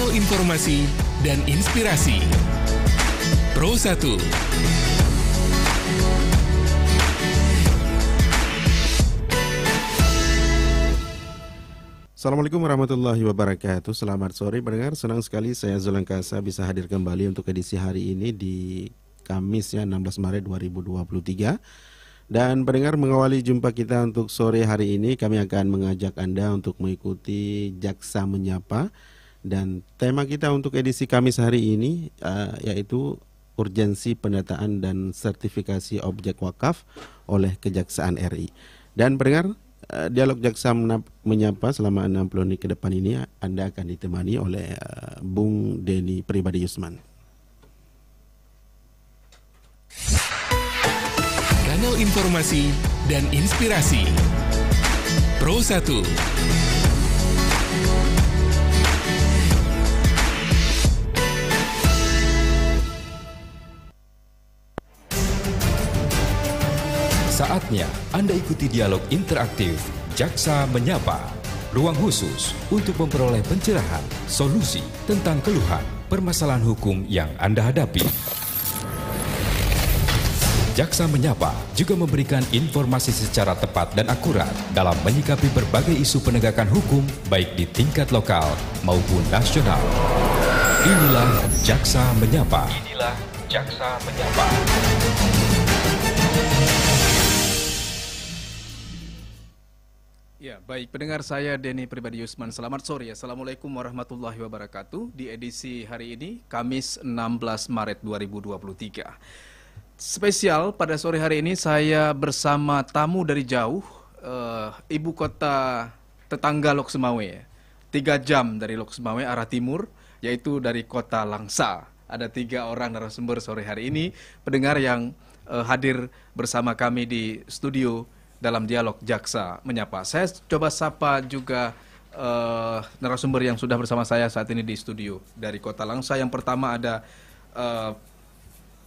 Kanal informasi dan inspirasi. Pro 1. Assalamualaikum warahmatullahi wabarakatuh. Selamat sore pendengar. Senang sekali saya Zulangkasa bisa hadir kembali untuk edisi hari ini di Kamis 16 Maret 2023. Dan pendengar, mengawali jumpa kita untuk sore hari ini, kami akan mengajak Anda untuk mengikuti Jaksa Menyapa. Dan tema kita untuk edisi Kamis hari ini yaitu urgensi pendataan dan sertifikasi objek wakaf oleh Kejaksaan RI. Dan pendengar, dialog Jaksa Menyapa selama 60 menit ke depan ini Anda akan ditemani oleh Bung Denny Pribadi Yusman. Kanal informasi dan inspirasi. Pro 1. Saatnya Anda ikuti dialog interaktif Jaksa Menyapa. Ruang khusus untuk memperoleh pencerahan, solusi tentang keluhan, permasalahan hukum yang Anda hadapi. Jaksa Menyapa juga memberikan informasi secara tepat dan akurat dalam menyikapi berbagai isu penegakan hukum baik di tingkat lokal maupun nasional. Inilah Jaksa Menyapa. Inilah Jaksa Menyapa. Ya, baik pendengar, saya Denny Pribadi Yusman. Selamat sore. Assalamualaikum warahmatullahi wabarakatuh. Di edisi hari ini, Kamis 16 Maret 2023. Spesial pada sore hari ini saya bersama tamu dari jauh, ibu kota tetangga Lok Sumawe. 3 jam dari Lok Sumawe arah timur, yaitu dari kota Langsa. Ada 3 orang narasumber sore hari ini, pendengar yang hadir bersama kami di studio dalam dialog Jaksa Menyapa. Saya coba sapa juga narasumber yang sudah bersama saya saat ini di studio dari kota Langsa. Yang pertama ada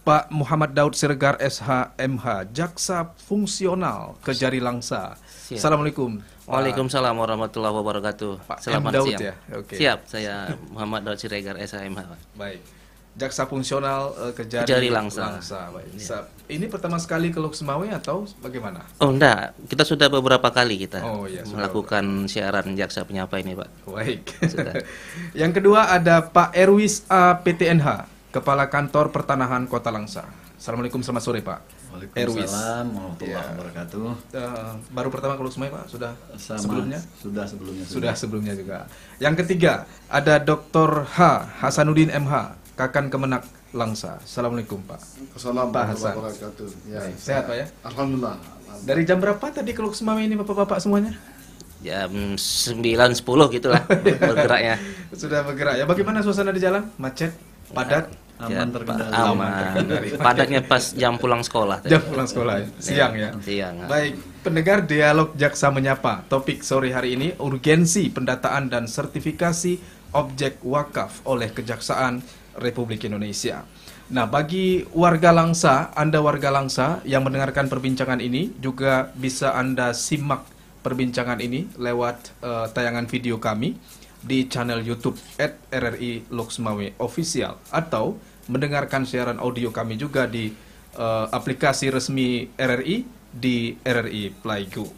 Pak Muhammad Daud Siregar SH MH, Jaksa Fungsional Kejari Langsa. Siap. Assalamualaikum. Waalaikumsalam warahmatullahi wabarakatuh. Pak Selamat Daud siang. ya. Okay. Siap, saya Muhammad Daud Siregar SH MH. Baik. Jaksa Fungsional Kejari Langsa. Baik. Ini pertama sekali ke Lok Sumawe atau bagaimana? Oh enggak, kita sudah beberapa kali melakukan siaran Jaksa Penyapa ini, Pak. Baik. Sudah. Yang kedua ada Pak Erwis A. PTNH, Kepala Kantor Pertanahan Kota Langsa. Assalamualaikum, selamat sore Pak. Waalaikumsalam warahmatullahi wabarakatuh. Baru pertama ke Lok Sumawe Pak? Sebelumnya? Sudah sebelumnya juga. Yang ketiga ada Dr. H. Hasanuddin MH, Kakan Kemenak Langsa. Assalamualaikum Pak. Assalamualaikum Pak Hasan. warahmatullahi wabarakatuh. Ya, sehat Pak ya? Alhamdulillah. Dari jam berapa tadi ke Lok Sumawe ini Bapak-bapak semuanya? Jam 9.10 gitulah bergeraknya. Sudah bergerak ya. Bagaimana suasana di jalan? Macet? Padat? Aman terkendali. Aman. Padatnya pas jam pulang sekolah. Jam pulang sekolah ya? Siang ya? Siang. Baik, pendengar dialog Jaksa Menyapa. Topik sore hari ini, urgensi pendataan dan sertifikasi objek wakaf oleh Kejaksaan Republik Indonesia. Nah, bagi warga Langsa, Anda warga Langsa yang mendengarkan perbincangan ini, juga bisa Anda simak perbincangan ini lewat tayangan video kami di channel YouTube @RRI Lok Sumawe Official, atau mendengarkan siaran audio kami juga di aplikasi resmi RRI di RRI Play Go.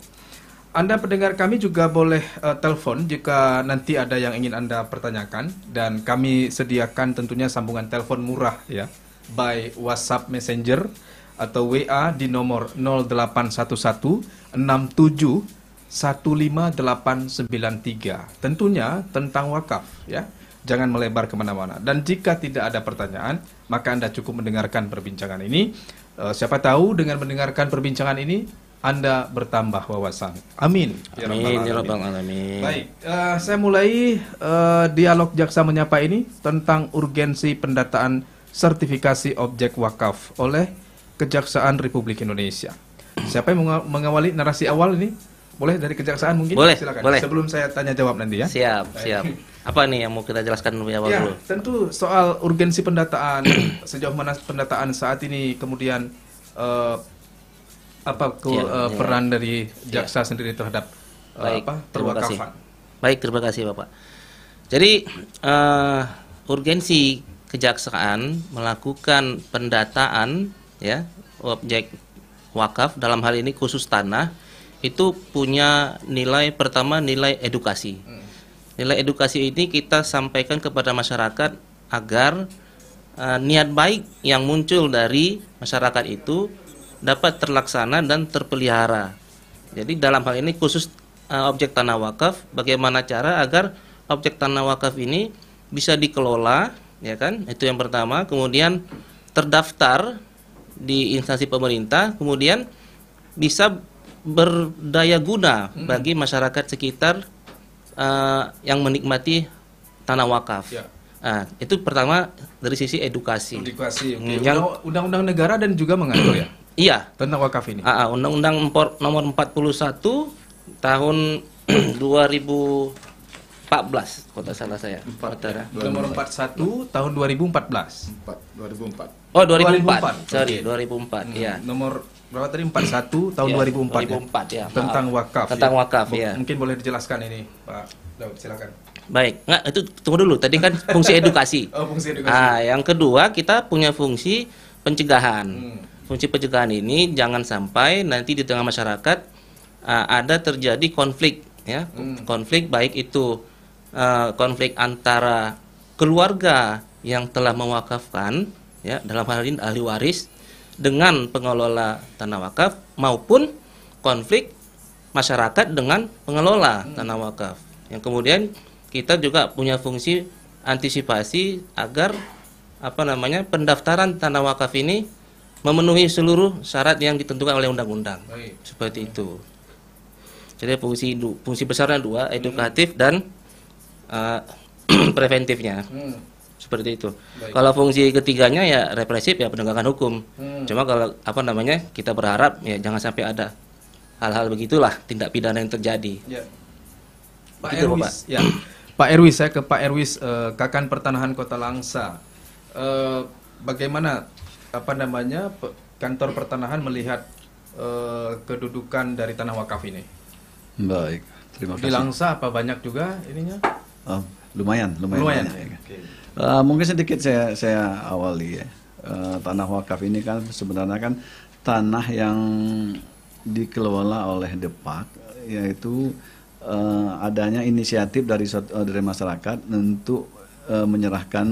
Anda pendengar kami juga boleh telepon jika nanti ada yang ingin Anda pertanyakan, dan kami sediakan tentunya sambungan telepon murah ya, by WhatsApp Messenger atau WA di nomor 0811 67 15893. Tentunya tentang wakaf ya. Jangan melebar kemana-mana. Dan jika tidak ada pertanyaan, maka Anda cukup mendengarkan perbincangan ini. Siapa tahu dengan mendengarkan perbincangan ini Anda bertambah wawasan. Amin. Amin ya rabbal alamin. Baik, saya mulai dialog Jaksa Menyapa ini tentang urgensi pendataan sertifikasi objek wakaf oleh Kejaksaan Republik Indonesia. Siapa yang mengawali narasi awal ini? Boleh dari Kejaksaan mungkin? Boleh, silakan. boleh. Sebelum saya tanya jawab nanti ya. Siap, siap. Apa nih yang mau kita jelaskan dulu Ya, dulu? tentu soal urgensi pendataan, sejauh mana pendataan saat ini, kemudian peran dari jaksa sendiri terhadap Baik, terima kasih. perwakafan. Baik, terima kasih Bapak. Jadi urgensi kejaksaan melakukan pendataan ya objek wakaf dalam hal ini khusus tanah itu punya nilai pertama, nilai edukasi. Nilai edukasi ini kita sampaikan kepada masyarakat agar niat baik yang muncul dari masyarakat itu dapat terlaksana dan terpelihara. Jadi dalam hal ini khusus objek tanah wakaf, bagaimana cara agar objek tanah wakaf ini bisa dikelola, ya kan? Itu yang pertama. Kemudian terdaftar di instansi pemerintah, kemudian bisa berdaya guna bagi masyarakat sekitar yang menikmati tanah wakaf. Ya. Itu pertama dari sisi edukasi. Edukasi. Okay. Undang-undang negara dan juga mengatur ya. Iya. Tentang wakaf ini. Undang-undang nomor 41 tahun 2014, kalau tak salah saya. Nomor 41 tahun 2014. 2004. Oh 2004. Sorry, 2004. Ya. Nomor berapa tadi? 41 tahun 2004. 2004 ya. Tentang wakaf. Tentang wakaf ya. Mungkin boleh dijelaskan ini, Pak Daud, silakan. Baik, itu tunggu dulu. Tadi kan fungsi edukasi. Oh, fungsi edukasi. Yang kedua kita punya fungsi pencegahan. Fungsi pencegahan ini jangan sampai nanti di tengah masyarakat ada terjadi konflik, ya. Konflik baik itu konflik antara keluarga yang telah mewakafkan, ya, dalam hal ini ahli waris dengan pengelola tanah wakaf maupun konflik masyarakat dengan pengelola tanah wakaf. Yang kemudian kita juga punya fungsi antisipasi agar pendaftaran tanah wakaf ini memenuhi seluruh syarat yang ditentukan oleh undang-undang. Seperti itu. Jadi fungsi besarnya dua, edukatif dan preventifnya. Seperti itu. Kalau fungsi ketiganya ya represif, ya penegakan hukum. Cuma kalau kita berharap ya jangan sampai ada hal-hal begitulah tindak pidana yang terjadi. Ya. Pak Erwis, ya. Pak Erwis, saya ke Pak Erwis, Kakan Pertanahan Kota Langsa. Bagaimana kantor pertanahan melihat kedudukan dari tanah wakaf ini? Baik, terima kasih. Di Langsa apa banyak juga ininya? Lumayan. Okay. Mungkin sedikit saya awali ya. Tanah wakaf ini kan sebenarnya kan tanah yang dikelola oleh Depak, yaitu adanya inisiatif dari masyarakat untuk menyerahkan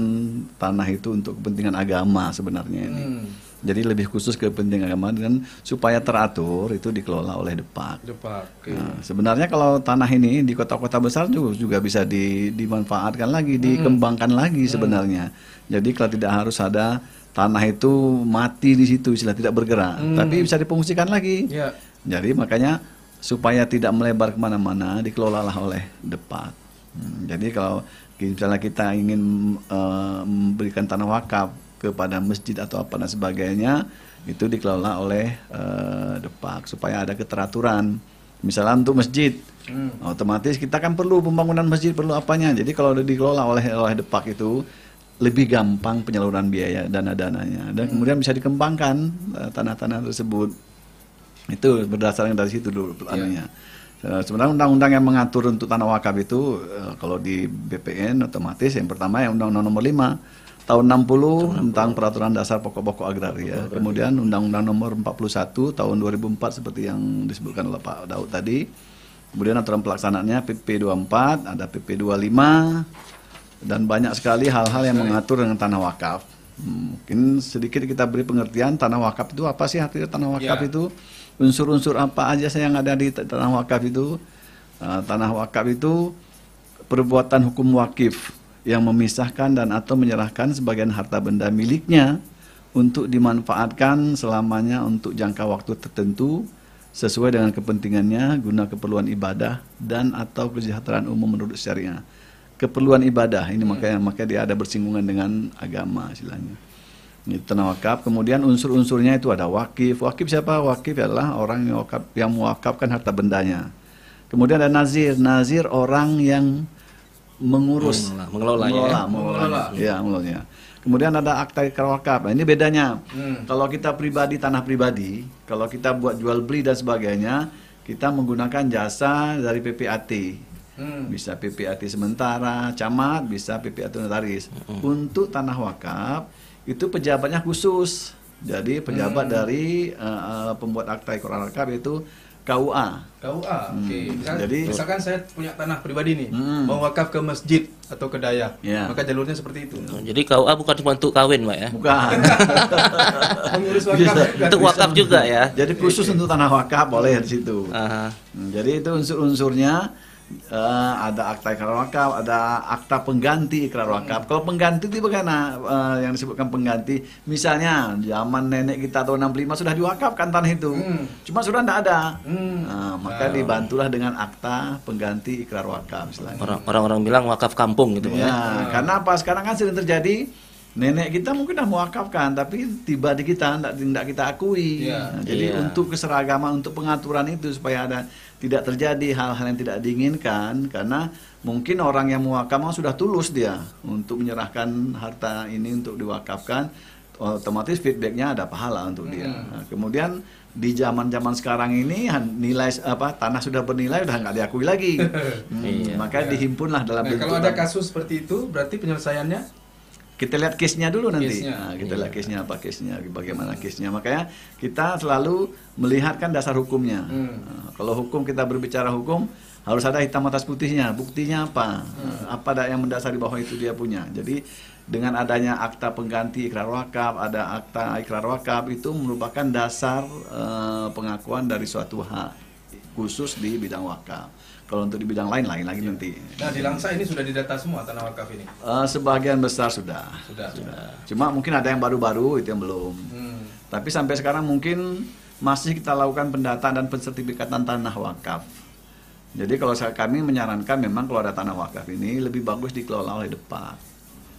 tanah itu untuk kepentingan agama sebenarnya ini. Jadi lebih khusus ke kepentingan agama dan supaya teratur itu dikelola oleh Depak. Okay. Nah, sebenarnya kalau tanah ini di kota-kota besar juga bisa dimanfaatkan lagi, dikembangkan lagi sebenarnya. Jadi kalau tidak harus ada tanah itu mati di situ, istilah tidak bergerak, tapi bisa difungsikan lagi. Yeah. Jadi makanya supaya tidak melebar kemana-mana dikelolalah oleh Depak. Jadi kalau misalnya kita ingin memberikan tanah wakaf kepada masjid atau apa dan sebagainya, itu dikelola oleh Depak supaya ada keteraturan. Misalnya untuk masjid, otomatis kita kan perlu pembangunan masjid, perlu apanya. Jadi kalau dikelola oleh Depak itu lebih gampang penyaluran biaya dana-dananya dan kemudian bisa dikembangkan tanah-tanah tersebut. Itu berdasarkan dari situ dulu anunya. Sebenarnya undang-undang yang mengatur untuk tanah wakaf itu kalau di BPN otomatis yang pertama yang Undang-Undang Nomor 5 tahun 60 tentang peraturan dasar pokok-pokok agraria. Kemudian Undang-Undang Nomor 41 tahun 2004 seperti yang disebutkan oleh Pak Daud tadi. Kemudian aturan pelaksanaannya PP 24, ada PP 25 dan banyak sekali hal-hal yang mengatur dengan tanah wakaf. Mungkin sedikit kita beri pengertian tanah wakaf itu apa sih artinya tanah wakaf itu? Unsur-unsur apa aja yang ada di tanah wakaf itu? Tanah wakaf itu perbuatan hukum wakif yang memisahkan dan atau menyerahkan sebagian harta benda miliknya untuk dimanfaatkan selamanya untuk jangka waktu tertentu sesuai dengan kepentingannya guna keperluan ibadah dan atau kesejahteraan umum menurut syariah. Keperluan ibadah ini makanya dia ada bersinggungan dengan agama istilahnya. Ini tanah wakaf. Kemudian unsur-unsurnya itu ada wakif. Wakif siapa? Wakif adalah orang yang mewakafkan harta bendanya. Kemudian ada nazir. Nazir orang yang mengurus, mengelola. Kemudian ada akta ikrar wakaf. Nah, ini bedanya. Kalau kita pribadi, tanah pribadi, kalau kita buat jual beli dan sebagainya, kita menggunakan jasa dari PPAT. bisa PPAT sementara, camat, bisa PPAT notaris. Untuk tanah wakaf itu pejabatnya khusus. Jadi pejabat dari pembuat akta ikrar wakaf itu KUA. KUA. Oke. Misalkan saya punya tanah pribadi nih, mau wakaf ke masjid atau ke daya, maka jalurnya seperti itu. Jadi KUA bukan cuma untuk kawin, Pak ya? Bukan. Mengurus wakaf. Untuk wakaf juga ya. Jadi khusus untuk tanah wakaf boleh di situ. Jadi itu unsur-unsurnya ada akta ikrar wakaf, ada akta pengganti ikrar wakaf. Kalau pengganti itu bagaimana yang disebutkan pengganti? Misalnya zaman nenek kita tahun 65 sudah diwakafkan tanah itu, cuma sudah tidak ada. Maka dibantulah dengan akta pengganti ikrar wakaf. Orang-orang bilang wakaf kampung gitu ya. Karena apa? Sekarang kan sering terjadi nenek kita mungkin dah mewakafkan, tapi tiba di kita tidak kita akui. Jadi untuk keseragaman, untuk pengaturan itu supaya tidak terjadi hal-hal yang tidak diinginkan, karena mungkin orang yang mewakaf sudah tulus dia untuk menyerahkan harta ini untuk diwakafkan, otomatis feedbacknya ada pahala untuk dia. Nah, kemudian di zaman sekarang ini nilai tanah sudah bernilai udah nggak diakui lagi. Maka dihimpunlah dalam bentuk. Kalau ada kasus seperti itu, berarti penyelesaiannya kita lihat case-nya dulu nanti. Kita lihat case-nya apa, bagaimana case-nya. Makanya kita selalu melihatkan dasar hukumnya. Kalau hukum, kita berbicara hukum, harus ada hitam atas putihnya. Buktinya apa? Apa yang mendasari bahwa itu dia punya. Jadi dengan adanya akta pengganti ikrar wakaf, ada akta ikrar wakaf, itu merupakan dasar pengakuan dari suatu hak khusus di bidang wakaf. Kalau untuk di bidang lain lagi nanti. Nah, di Langsa ini sudah didata semua tanah wakaf ini? Sebagian besar sudah. Cuma mungkin ada yang baru-baru itu yang belum. Tapi sampai sekarang mungkin masih kita lakukan pendataan dan pensertifikatan tanah wakaf. Jadi kalau kami menyarankan memang kalau ada tanah wakaf ini lebih bagus dikelola oleh Depak.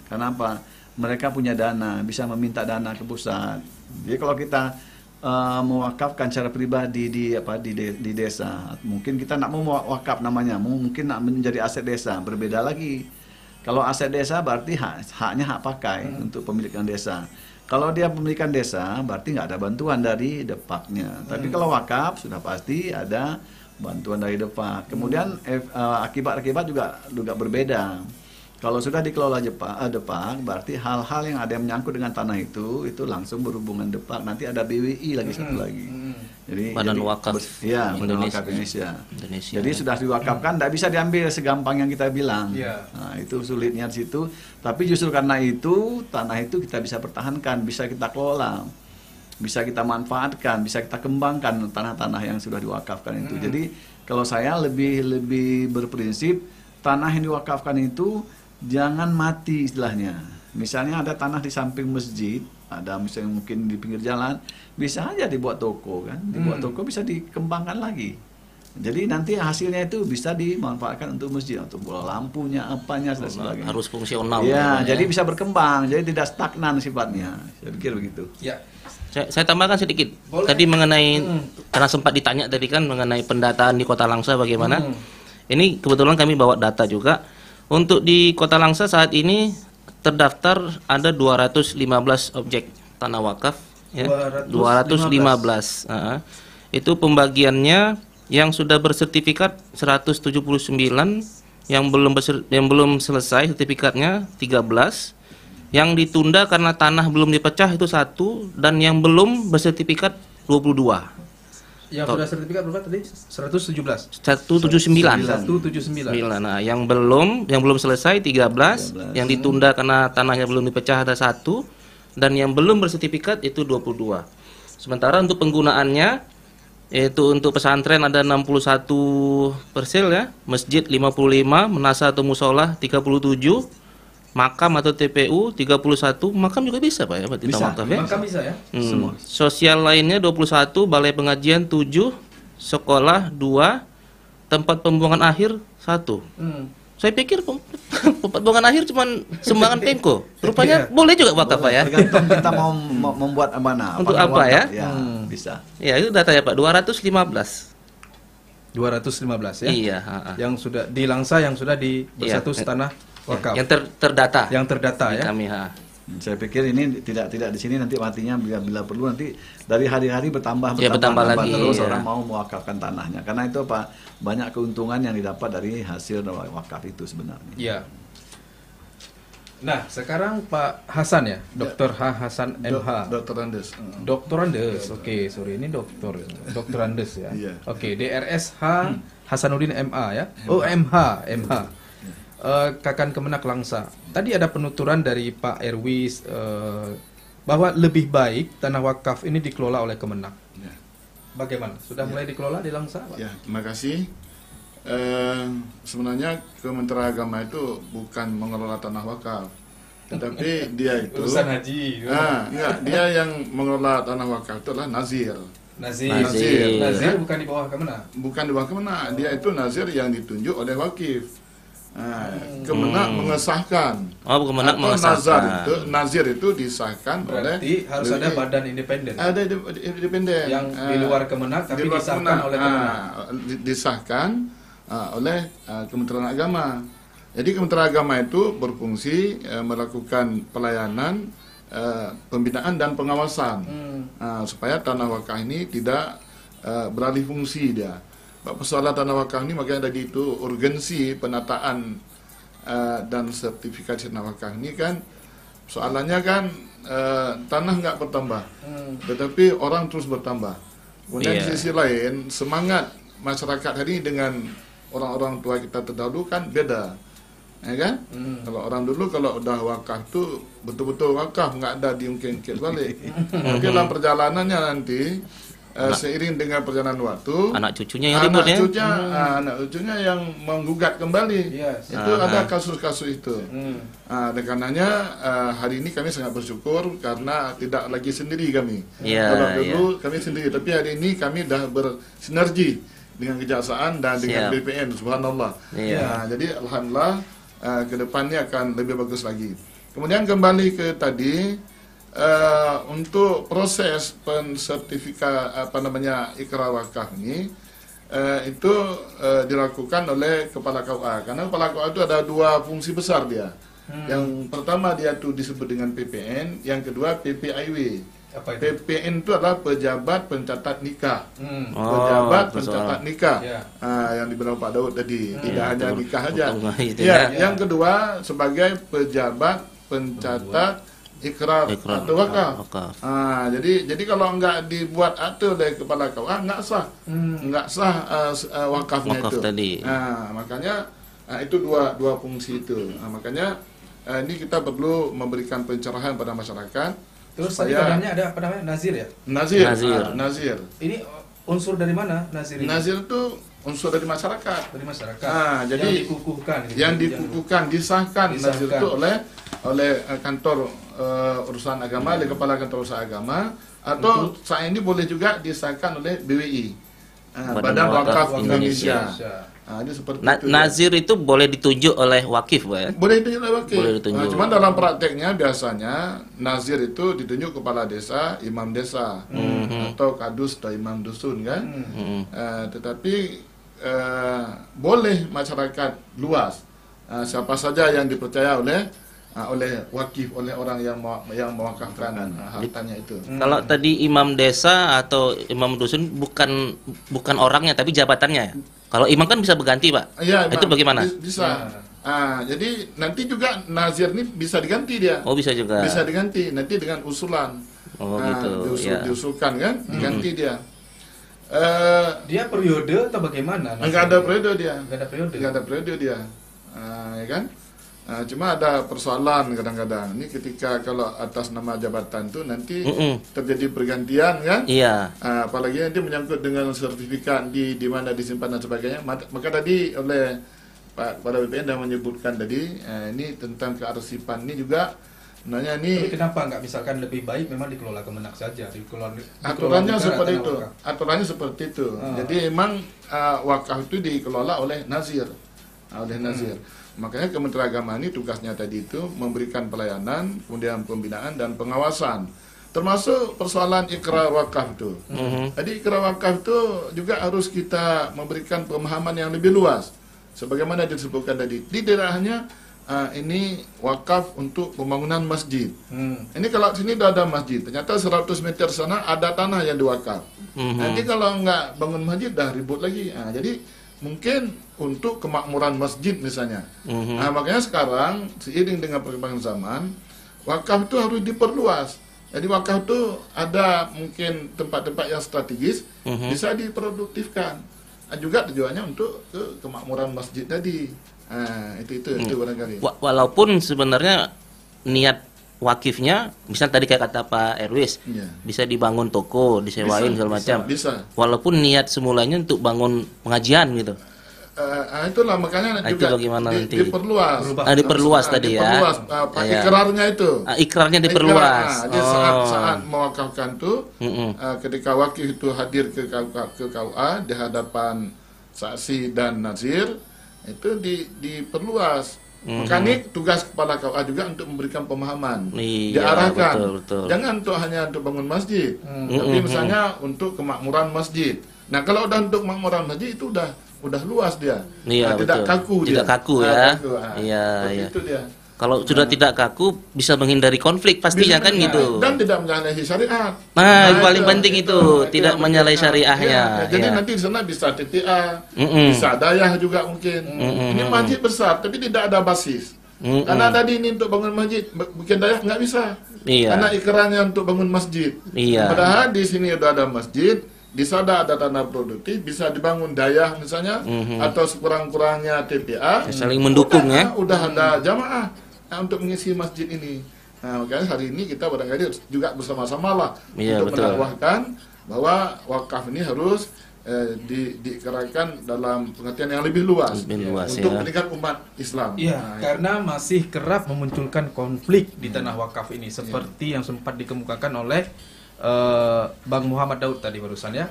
Karena apa? Mereka punya dana, bisa meminta dana ke pusat. Jadi kalau kita mewakafkan secara pribadi di desa, mungkin kita nak mau wakaf namanya, mungkin nak menjadi aset desa, berbeda lagi. Kalau aset desa berarti haknya hak pakai untuk pemilikan desa. Kalau dia pemilikan desa berarti nggak ada bantuan dari Depaknya. Tapi kalau wakaf sudah pasti ada bantuan dari Depak. Kemudian akibat-akibat juga berbeda. Kalau sudah dikelola Depak, berarti hal-hal yang ada yang menyangkut dengan tanah itu langsung berhubungan Depak. Nanti ada BWI lagi satu lagi. Jadi Badan Wakaf Indonesia. Jadi sudah diwakafkan, tidak bisa diambil segampang yang kita bilang. Nah, itu sulitnya di situ. Tapi justru karena itu tanah itu kita bisa pertahankan, bisa kita kelola, bisa kita manfaatkan, bisa kita kembangkan tanah-tanah yang sudah diwakafkan itu. Jadi kalau saya lebih berprinsip tanah yang diwakafkan itu jangan mati istilahnya. Misalnya ada tanah di samping masjid, ada misalnya mungkin di pinggir jalan, bisa aja dibuat toko kan. Dibuat toko bisa dikembangkan lagi. Jadi nanti hasilnya itu bisa dimanfaatkan untuk masjid, untuk bola lampunya, apanya dan sebagainya. Harus fungsional. Ya, jadi bisa berkembang, jadi tidak stagnan sifatnya. Saya pikir begitu. Ya. Saya tambahkan sedikit. Tadi mengenai karena sempat ditanya tadi kan mengenai pendataan di Kota Langsa bagaimana. Ini kebetulan kami bawa data juga. Untuk di Kota Langsa saat ini terdaftar ada 215 objek tanah wakaf ya. 215. Itu pembagiannya yang sudah bersertifikat 179, yang belum selesai sertifikatnya 13, yang ditunda karena tanah belum dipecah itu 1, dan yang belum bersertifikat 22. Yang sudah sertifikat berapa tadi? 117. 179. Nah, yang belum selesai 13, yang ditunda karena tanahnya belum dipecah ada 1, dan yang belum bersertifikat itu 22. Sementara untuk penggunaannya yaitu untuk pesantren ada 61 parcel ya, masjid 55, menasa atau musola 37, makam atau TPU 31, makam juga bisa Pak ya, berarti wakaf ya? Makam bisa ya? Semua. Sosial lainnya 21, balai pengajian 7, sekolah 2, tempat pembuangan akhir 1. Saya pikir tempat pembuangan akhir cuma sumbangan Pemko. Rupanya boleh juga wakaf Pak ya? Tergantung kita mau membuat mana. Untuk apa ya? Ya, bisa. Ya, itu data ya Pak, 215. 215 ya? Iya. Yang sudah di Langsa yang sudah di bersatu tanah wakaf. Yang terdata. Yang terdata ya. Kami Saya pikir ini tidak di sini, nanti artinya bila perlu nanti dari hari-hari bertambah lagi, terus ya. orang mau mewakafkan tanahnya, karena itu banyak keuntungan yang didapat dari hasil wakaf itu sebenarnya. Iya. Nah, sekarang Pak Hasan ya, Dr. Hasan MH. Dr. Andes. Dr. Andes. Oke, sorry ini dokter. Dr. Andes ya. Iya. Oke, DRSH Hasanuddin MA ya. Oh, MH. Kakan Kemenak Langsa. Tadi ada penuturan dari Pak Erwis bahwa lebih baik tanah wakaf ini dikelola oleh Kemenak. Ya. Bagaimana? Sudah mulai dikelola di Langsa, Pak? Ya, terima kasih. Sebenarnya Kementerian Agama itu bukan mengelola tanah wakaf, tetapi dia itu Urusan haji. enggak, dia yang mengelola tanah wakaf itu adalah nazir. Nazir bukan di bawah Kemenak. Bukan di bawah Kemenak, dia itu nazir yang ditunjuk oleh wakif. Kemenak mengesahkan. Oh, Kemenak Atau mengesahkan. nazir itu disahkan oleh. Berarti harus ada badan independen. Ada independen Yang di luar Kemenak tapi di luar disahkan oleh Kemenak. Disahkan oleh Kementerian Agama. Jadi Kementerian Agama itu berfungsi melakukan pelayanan, pembinaan dan pengawasan supaya tanah wakaf ini tidak beralih fungsi dia. Persoalan tanah wakaf ini makanya tadi itu urgensi penataan dan sertifikasi tanah wakaf ini kan soalannya kan tanah nggak bertambah, tetapi orang terus bertambah. Kemudian di sisi lain semangat masyarakat hari ini dengan orang-orang tua kita terdahulu kan beda, ya kan? Kalau orang dulu kalau udah wakaf tuh betul-betul wakaf, nggak ada diungkit-ungkit balik. Tapi dalam perjalanannya nanti seiring dengan perjalanan waktu, Anak cucunya yang ribut ya. anak cucunya yang menggugat kembali. Yes. Itu ada kasus-kasus itu. Dan karenanya hari ini kami sangat bersyukur karena tidak lagi sendiri kami. Iya, Kalau dulu kami sendiri, tapi hari ini kami dah bersinergi dengan kejaksaan dan dengan Siap. BPN, subhanallah. Iya. Jadi alhamdulillah ke depannya akan lebih bagus lagi. Kemudian kembali ke tadi, untuk proses pensertifikat ikrar wakaf ini itu dilakukan oleh Kepala KUA, karena Kepala KUA itu ada dua fungsi besar dia. Yang pertama dia itu disebut dengan PPN, yang kedua PPIW. Apa itu? PPN itu adalah pejabat pencatat nikah. Oh, Pejabat betul. pencatat nikah. Ya. Yang dibilang Pak Daud tadi, tidak hanya betul. nikah saja. Betul, itu Ya, ya. yang kedua sebagai pejabat pencatat ikrar atau wakaf. Jadi kalau nggak dibuat akte oleh Kepala KUA nggak sah wakafnya Wakaf itu. tadi. Makanya itu dua fungsi itu. Makanya ini kita perlu memberikan pencerahan pada masyarakat. Terus tadi supaya- padamnya ada apa namanya? Nazir ya? Nazir. Nazir. Nazir. Ini unsur dari mana Nazir ini? Nazir itu unsur dari masyarakat. Dari masyarakat. Jadi yang dikukuhkan gitu. yang dikukuhkan, disahkan Nazir Disahkan. itu oleh kantor urusan agama, oleh kepala kantor urusan agama, atau saat ini boleh juga disahkan oleh BWI, Badan Wakaf Indonesia. Ini seperti itu. Nazir itu boleh ditunjuk oleh wakif, Pak ya? Boleh ditunjuk oleh wakil. Boleh ditunjuk. Cuman dalam prakteknya biasanya Nazir itu ditunjuk kepala desa, imam desa, atau kadus atau imam dusun kan. Tetapi boleh masyarakat luas, siapa saja yang dipercaya oleh wakif, oleh orang yang mewakafkan hartanya itu. Kalau tadi imam desa atau imam dusun bukan orangnya tapi jabatannya ya. Kalau imam kan bisa berganti, Pak. Iya, Itu bagaimana? Bisa. Jadi nanti juga Nazir ini bisa diganti dia. Oh, bisa juga. Bisa diganti nanti dengan usulan. Oh, gitu. Ya. Diusulkan kan, diganti dia. Dia periode atau bagaimana? Enggak ada periode dia. Enggak ada periode. Enggak ada periode dia. Ya kan? Cuma ada persoalan kadang-kadang. Ini ketika kalau atas nama jabatan itu nanti terjadi pergantian kan? Iya. Apalagi nanti menyangkut dengan sertifikat di mana disimpan dan sebagainya. Maka tadi oleh Pak Kepala BPN dah menyebutkan tadi ini tentang kearsipan ini juga sebenarnya ini Tapi kenapa nggak misalkan lebih baik memang dikelola Kemenak saja, dikelola aturannya negara, seperti tanah itu. wakaf. Aturannya seperti itu. Jadi emang wakaf itu dikelola oleh Nazir. Makanya Kementerian Agama ini tugasnya tadi itu memberikan pelayanan, kemudian pembinaan dan pengawasan. Termasuk persoalan ikrar wakaf itu. Jadi ikrar wakaf itu juga harus kita memberikan pemahaman yang lebih luas. Sebagaimana disebutkan tadi, tidak hanya ini wakaf untuk pembangunan masjid. Ini kalau sini udah ada masjid, ternyata 100 meter sana ada tanah yang diwakaf. Nanti kalau nggak bangun masjid dah ribut lagi. Jadi mungkin untuk kemakmuran masjid misalnya. Makanya sekarang seiring dengan perkembangan zaman, wakaf itu harus diperluas. Jadi wakaf itu ada mungkin tempat-tempat yang strategis bisa diproduktifkan. Juga tujuannya untuk kemakmuran masjid tadi. Itu barangkali. Walaupun sebenarnya niat wakifnya, misal tadi kayak kata Pak Erwis, bisa dibangun toko, disewain segala macam. Bisa. Walaupun niat semulanya untuk bangun pengajian gitu. Itulah makanya itu juga bagaimana nanti? Diperluas. Diperluas tadi ya. Diperluas, ikrarnya itu. Ikrarnya diperluas. Jadi saat mewakafkan tuh, ketika wakif itu hadir ke KUA di hadapan saksi dan nazir, itu diperluas. Makanya tugas kepala KUA juga untuk memberikan pemahaman, diarahkan. Betul. Jangan hanya untuk bangun masjid, tapi misalnya untuk kemakmuran masjid. Nah, kalau udah untuk kemakmuran masjid itu udah luas dia. Tidak kaku dia. Tidak kaku ya. Iya. Itu dia. Kalau sudah tidak kaku, bisa menghindari konflik pastinya kan gitu. Dan tidak menyalahi syariat. Yang paling penting itu tidak menyalahi syariahnya. Jadi nanti di sana bisa TTA, bisa dayah juga mungkin. Ini masjid besar, tapi tidak ada basis. Karena tadi ini untuk bangun masjid, bikin dayah nggak bisa. Karena ikrarnya untuk bangun masjid. Padahal di sini udah ada masjid, di sana ada tanah produktif, bisa dibangun dayah misalnya, atau sekurang-kurangnya TPA. Saling mendukung udah ada jamaah untuk mengisi masjid ini. Nah, makanya hari ini kita barangkali juga bersama-sama lah untuk mendakwahkan bahwa wakaf ini harus dikerahkan dalam pengertian yang lebih luas untuk pendidikan umat Islam. Karena masih kerap memunculkan konflik di tanah wakaf ini, seperti yang sempat dikemukakan oleh Bang Muhammad Daud tadi barusan ya.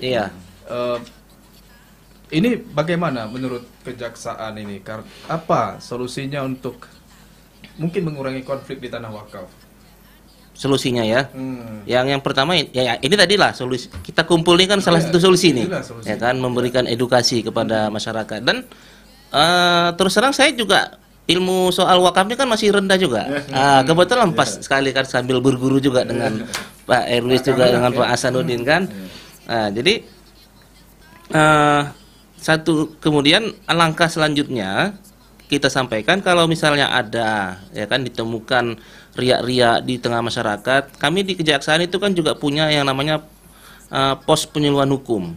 Ini bagaimana menurut kejaksaan ini? Apa solusinya untuk mungkin mengurangi konflik di tanah wakaf? Solusinya ya. Yang pertama ya ini tadilah solusi. Kita kumpul ini kan salah satu solusi nih. Ya kan, memberikan edukasi kepada masyarakat. Dan terus terang saya juga ilmu soal wakafnya kan masih rendah juga. Kebetulan pas sekali kan sambil berguru juga dengan Pak Erwis juga dengan Pak Hasanuddin kan. Jadi satu kemudian langkah selanjutnya kita sampaikan kalau misalnya ada ya kan ditemukan riak-riak di tengah masyarakat, kami di kejaksaan itu kan juga punya yang namanya pos penyuluhan hukum.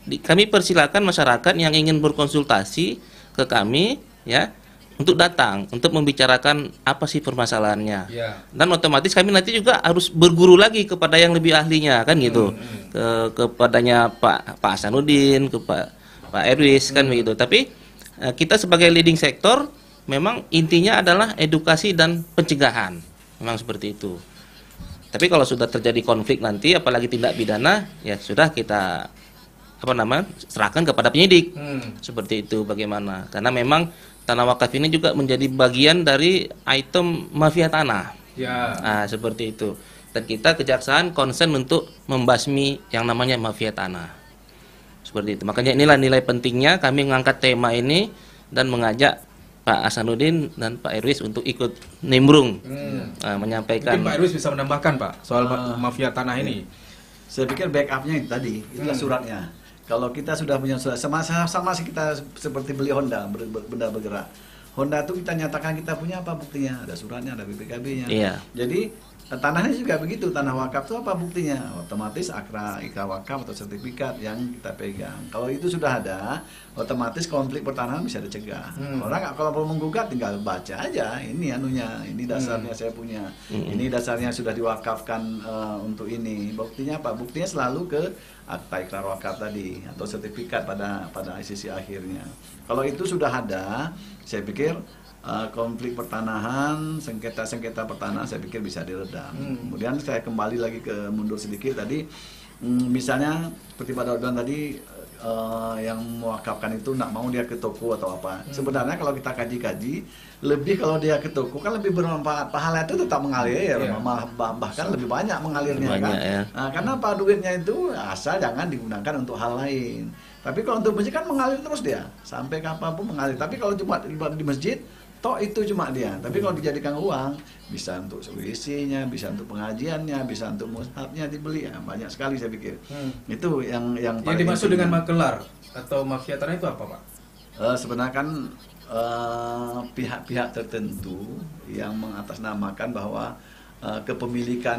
Kami persilakan masyarakat yang ingin berkonsultasi ke kami ya untuk datang untuk membicarakan apa sih permasalahannya. Dan otomatis kami nanti juga harus berguru lagi kepada yang lebih ahlinya kan gitu. Kepadanya Pak Hasanuddin, ke Pak Erwis kan begitu. Tapi kita sebagai leading sektor memang intinya adalah edukasi dan pencegahan, memang seperti itu. Tapi kalau sudah terjadi konflik nanti, apalagi tindak pidana, ya sudah kita serahkan kepada penyidik. Seperti itu bagaimana? Karena memang tanah wakaf ini juga menjadi bagian dari item mafia tanah. Seperti itu. Dan kita kejaksaan konsen untuk membasmi yang namanya mafia tanah. Seperti itu. Makanya inilah nilai pentingnya kami mengangkat tema ini dan mengajak Pak Hasanuddin dan Pak Erwis untuk ikut nimbrung menyampaikan. Mungkin Pak Erwis bisa menambahkan Pak soal mafia tanah ini. Saya pikir backupnya itu tadi, itulah suratnya. Kalau kita sudah punya surat, sama kita seperti beli Honda, benda bergerak. Honda itu kita nyatakan kita punya apa buktinya? Ada suratnya, ada BPKB-nya. Jadi tanahnya juga begitu, tanah wakaf itu apa buktinya? Otomatis ikrar wakaf atau sertifikat yang kita pegang. Kalau itu sudah ada, otomatis konflik pertanahan bisa dicegah. Orang kalau mau menggugat tinggal baca aja, ini anunya, ini dasarnya saya punya, ini dasarnya sudah diwakafkan untuk ini. Buktinya apa? Buktinya selalu ke akta ikrar wakaf tadi atau sertifikat pada sisi akhirnya. Kalau itu sudah ada, saya pikir konflik pertanahan, sengketa pertanahan saya pikir bisa diredam. Kemudian saya kembali lagi mundur sedikit tadi, misalnya seperti pada bilang tadi yang mewakafkan itu nak mau dia ke toko atau apa. Sebenarnya kalau kita kaji-kaji, lebih kalau dia ke toko kan lebih bermanfaat, pahala itu tetap mengalir, bahkan lebih banyak mengalirnya kan. Nah, karena apa, duitnya itu asal jangan digunakan untuk hal lain. Tapi kalau untuk masjid kan mengalir terus dia, sampai kapanpun mengalir. Tapi kalau cuma di masjid Toh itu cuma dia. Tapi kalau dijadikan uang, bisa untuk selisihnya, bisa untuk pengajiannya, bisa untuk mushafnya dibeli. Ya, banyak sekali saya pikir. Itu yang paling dimaksud penting. dengan makelar atau mafia tanah itu apa, Pak? Sebenarnya kan pihak-pihak tertentu yang mengatasnamakan bahwa kepemilikan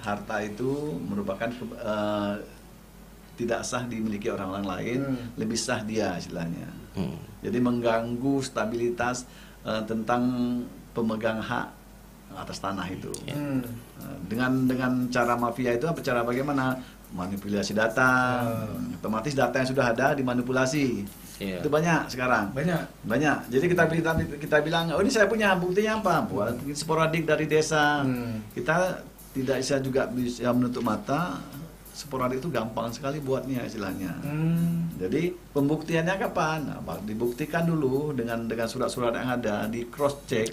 harta itu merupakan tidak sah dimiliki orang lain, lebih sah dia istilahnya. Jadi mengganggu stabilitas tentang pemegang hak atas tanah itu. Dengan cara mafia itu apa, cara bagaimana manipulasi data, otomatis data yang sudah ada dimanipulasi. Itu banyak sekarang. Banyak. Jadi kita bilang, oh ini saya punya, buktinya apa? Buat sporadik dari desa. Kita tidak bisa juga bisa menutup mata. Sporadik itu gampang sekali buatnya istilahnya. Jadi pembuktiannya kapan? Nah, dibuktikan dulu dengan surat-surat yang ada, di cross check.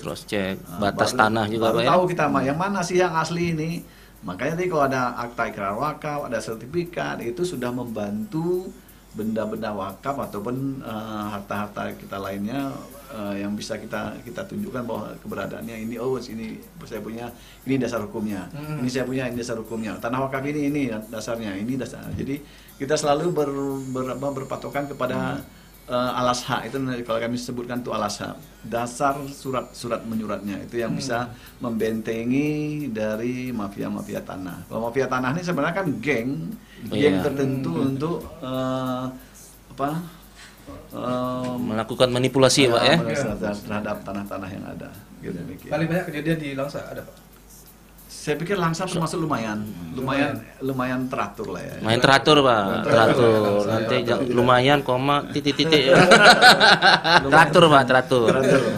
Batas tanah juga, Pak, ya. Tahu kita yang mana sih yang asli ini. Makanya tadi kalau ada akta ikrar wakaf, ada sertifikat, itu sudah membantu benda-benda wakaf ataupun harta-harta kita lainnya yang bisa kita tunjukkan bahwa keberadaannya ini, oh ini saya punya, ini dasar hukumnya, ini saya punya, ini dasar hukumnya, tanah wakaf ini dasarnya, ini dasar. Jadi kita selalu berpatokan kepada alas hak, itu kalau kami sebutkan itu alas hak, dasar surat menyuratnya, itu yang bisa membentengi dari mafia tanah. Kalau mafia tanah ini sebenarnya kan geng tertentu untuk melakukan manipulasi, Pak, ya. Terhadap tanah-tanah yang ada. Gitu, Paling banyak kejadian di Langsa ada, Pak? Saya pikir Langsa termasuk lumayan teratur lah ya. Lumayan teratur, Pak. Teratur. Nanti lumayan koma titik-titik. Teratur, Pak, teratur.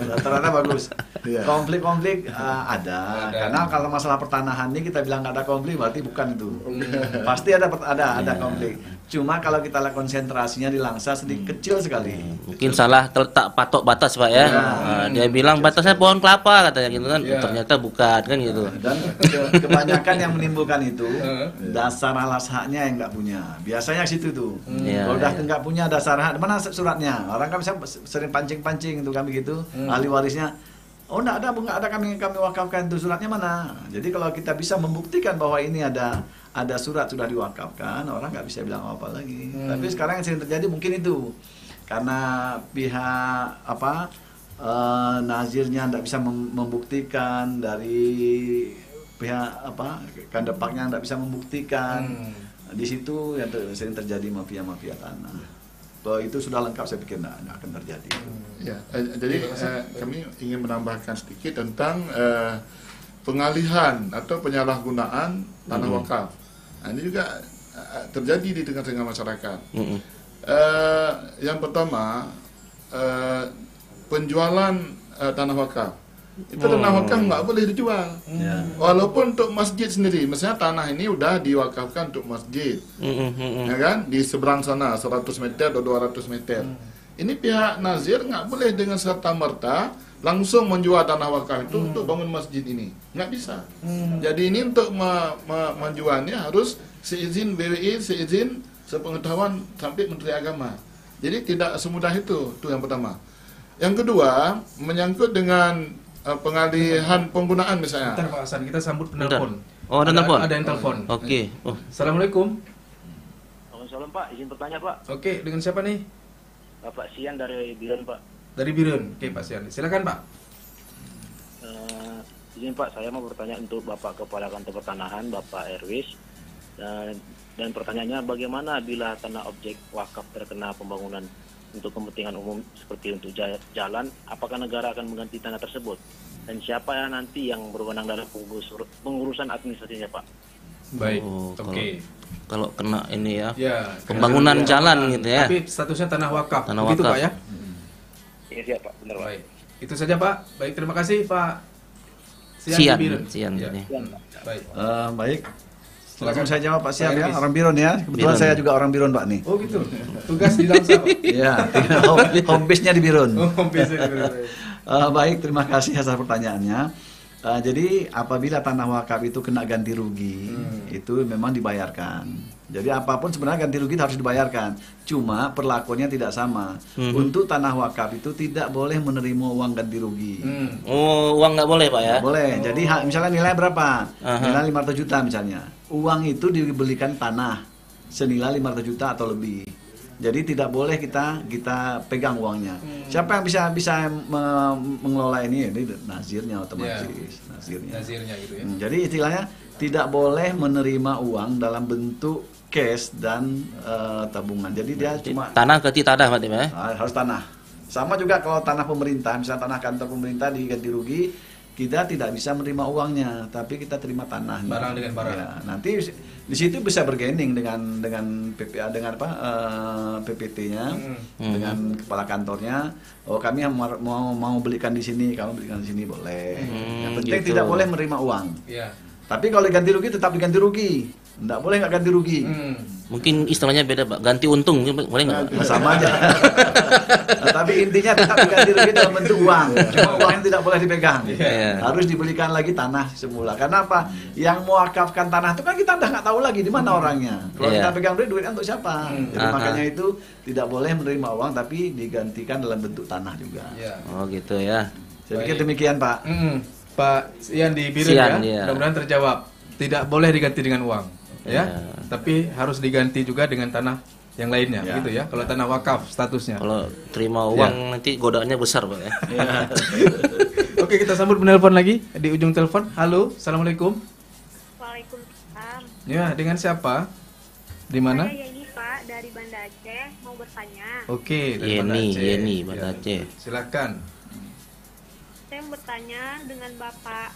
Rata-rata bagus. Konflik-konflik ada. Karena kalau masalah pertanahan ini kita bilang nggak ada konflik, berarti bukan itu. Pasti ada konflik. Cuma kalau kita lihat konsentrasinya di Langsa sedikit kecil sekali. Mungkin salah terletak patok batas, Pak, ya. Dia bilang batasnya pohon kelapa katanya gitu kan. Ternyata bukan kan gitu. Dan kebanyakan yang menimbulkan itu dasar alas haknya yang nggak punya. Biasanya situ tuh. Kalau udah nggak punya dasar hak, mana suratnya? Orang kan bisa sering pancing-pancing itu kami gitu. Ahli warisnya, oh nggak ada kami wakafkan itu, suratnya mana? Jadi kalau kita bisa membuktikan bahwa ini ada surat sudah diwakafkan, orang nggak bisa bilang apa lagi. Tapi sekarang yang sering terjadi mungkin itu karena pihak nazirnya tidak bisa membuktikan, dari pihak kandepaknya tidak bisa membuktikan. Di situ yang sering terjadi mafia tanah. Bahwa itu sudah lengkap, saya pikir tidak akan terjadi. Jadi kami ingin menambahkan sedikit tentang pengalihan atau penyalahgunaan tanah wakaf. Nah, ini juga terjadi di tengah-tengah masyarakat. Yang pertama, penjualan tanah wakaf. Itu tanah wakaf nggak boleh dijual. Walaupun untuk masjid sendiri, misalnya tanah ini udah diwakafkan untuk masjid, ya kan, di seberang sana 100 meter atau 200 meter. Ini pihak nazir nggak boleh dengan serta merta langsung menjual tanah wakaf itu untuk bangun masjid ini, nggak bisa. Jadi ini untuk menjualnya harus seizin BWI, seizin sepengetahuan sampai Menteri Agama. Jadi tidak semudah itu yang pertama. Yang kedua, menyangkut dengan pengalihan penggunaan misalnya. Bentar, Pak Hasan, kita sambut penelpon. Oh, ada telepon. Ada yang telepon. Oke. Assalamualaikum. Waalaikumsalam, Pak. Izin bertanya, Pak. Oke, dengan siapa nih? Pak Sian dari Biren, Pak. Dari Biren. Oke, Pak Sian. Silakan, Pak. Izin, Pak, saya mau bertanya untuk Bapak Kepala Kantor Pertanahan, Bapak Erwis. Dan pertanyaannya, bagaimana bila tanah objek wakaf terkena pembangunan untuk kepentingan umum seperti untuk jalan, apakah negara akan mengganti tanah tersebut? Dan siapa nanti yang berwenang dalam pengurusan administrasinya, Pak? Baik, oke. Kalau kena ini ya, jalan, pembangunan jalan gitu ya. Tapi statusnya tanah wakaf. Tanah Begitu, wakaf. Pak, ya? Iya, siap, Pak. Benar, Pak. Baik. Itu saja, Pak. Baik, terima kasih, Pak Sian. Ya. Baik. Baik. Langsung saya jawab, Pak Sian ya, orang Biren ya. Kebetulan saya juga orang Biren, Pak nih. Oh gitu. Tugas di Langsa, Pak. Iya, home base-nya di Biren. Home base-nya di Biren. Baik, terima kasih atas pertanyaannya. Jadi apabila tanah wakaf itu kena ganti rugi, itu memang dibayarkan. Jadi apapun sebenarnya ganti rugi harus dibayarkan. Cuma perlakuannya tidak sama. Untuk tanah wakaf itu tidak boleh menerima uang ganti rugi. Oh, uang nggak boleh Pak ya? Nggak boleh. Jadi misalnya nilai berapa? Nilai 500 juta misalnya. Uang itu dibelikan tanah senilai 500 juta atau lebih. Jadi tidak boleh kita pegang uangnya. Siapa yang bisa mengelola ini? Ini nazirnya otomatis. Nazirnya gitu ya. Jadi istilahnya tidak boleh menerima uang dalam bentuk cash dan tabungan. Jadi dia cuma tanah ganti tanah Pak ya? Harus tanah. Sama juga kalau tanah pemerintah, misalnya tanah kantor pemerintah diganti rugi, kita tidak bisa menerima uangnya, tapi kita terima tanahnya. Barang dengan barang. Ya, nanti di situ bisa bergening dengan PPA, dengan PPT-nya, dengan kepala kantornya. Oh, kami mau belikan di sini, kamu belikan di sini boleh. Yang penting gitu. tidak boleh menerima uang. Iya. Tapi kalau diganti rugi tetap diganti rugi. Nggak boleh nggak ganti rugi. Mungkin istilahnya beda Pak, ganti untung boleh nggak Pak? Sama aja. Nah, tapi intinya tetap diganti rugi dalam bentuk uang. Cuma uangnya tidak boleh dipegang. Harus dibelikan lagi tanah semula. Karena apa? Yang mewakafkan tanah itu kan kita udah nggak tahu lagi di mana orangnya. Kalau kita pegang duitnya untuk siapa? Jadi makanya itu tidak boleh menerima uang tapi digantikan dalam bentuk tanah juga. Oh gitu ya. Saya pikir demikian Pak. Pak Sian di Biren Sian, ya. Mudah-mudahan terjawab. Tidak boleh diganti dengan uang, ya. Tapi harus diganti juga dengan tanah yang lainnya, gitu ya. Kalau tanah wakaf statusnya. Kalau terima uang nanti godaannya besar Pak ya. Oke, kita sambut penelpon lagi di ujung telepon. Halo, assalamualaikum. Waalaikumsalam. Ya, dengan siapa? Di mana? Saya Yeni Pak dari Banda Aceh, mau bertanya. Oke, dari Banda Aceh. Yeni Banda Aceh. Silakan. Saya mau bertanya dengan Bapak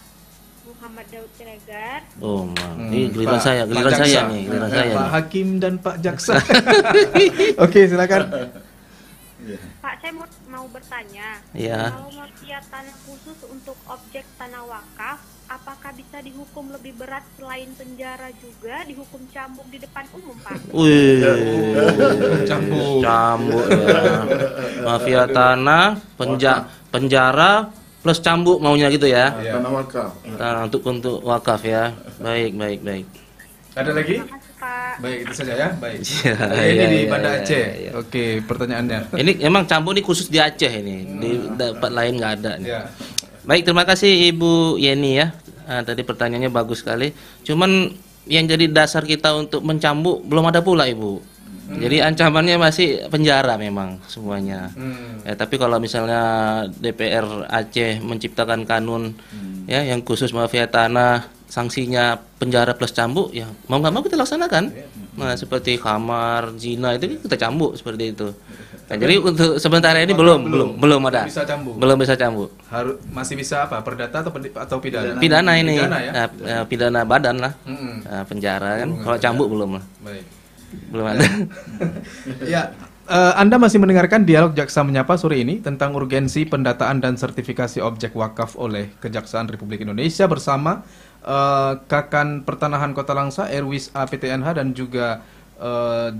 Muhammad Daud Siregar. Oh, ini giliran saya nih, Pak Hakim dan Pak Jaksa. Oke, silakan. Pak, saya mau bertanya. Kalau mafia tanah khusus untuk objek tanah wakaf, apakah bisa dihukum lebih berat selain penjara juga, dihukum cambuk di depan umum, Pak? Cambuk ya. Mafia tanah, penjara plus cambuk maunya gitu ya. Tanah wakaf. Nah, untuk wakaf ya. Baik. Ada lagi? Terima kasih, Pak. Baik, itu saja ya. Baik. Ini di Banda Aceh. Oke, pertanyaannya. Ini emang cambuk ini khusus di Aceh ini. Di tempat lain nggak ada nih. Baik, terima kasih Ibu Yeni ya. Tadi pertanyaannya bagus sekali. Cuman yang jadi dasar kita untuk mencambuk belum ada pula Ibu. Jadi ancamannya masih penjara memang semuanya. Ya, tapi kalau misalnya DPR Aceh menciptakan kanun ya yang khusus mafia tanah, sanksinya penjara plus cambuk, ya mau nggak mau kita laksanakan. Nah, seperti khamar, zina itu kita cambuk seperti itu. Nah, jadi untuk sementara ini belum ada. Belum bisa cambuk. Masih bisa apa? Perdata atau pidana? Pidana ini. Pidana, ya? Pidana badan lah. Penjara kan. Kalau cambuk belum lah. Baik. Belum ada. Ya, Anda masih mendengarkan dialog Jaksa Menyapa sore ini tentang urgensi pendataan dan sertifikasi objek wakaf oleh Kejaksaan Republik Indonesia bersama Kakan Pertanahan Kota Langsa, Erwis APTNH dan juga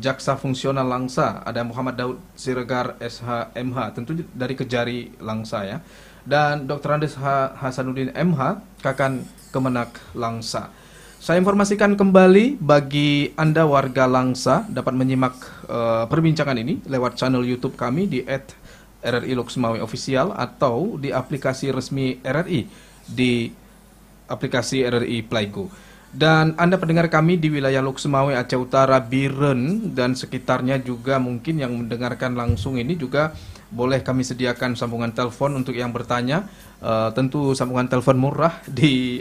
Jaksa Fungsional Langsa, ada Muhammad Daud Siregar SH.MH, tentu dari Kejari Langsa ya, dan Dr. Andes Hasanuddin MH, Kakan Kemenak Langsa. Saya informasikan kembali bagi Anda warga Langsa dapat menyimak perbincangan ini lewat channel YouTube kami di @RRI Lok Sumawe Official atau di aplikasi resmi RRI di aplikasi RRI Playgo. Dan Anda pendengar kami di wilayah Lok Sumawe, Aceh Utara, Biren dan sekitarnya juga mungkin yang mendengarkan langsung ini juga boleh kami sediakan sambungan telepon untuk yang bertanya. Tentu sambungan telepon murah di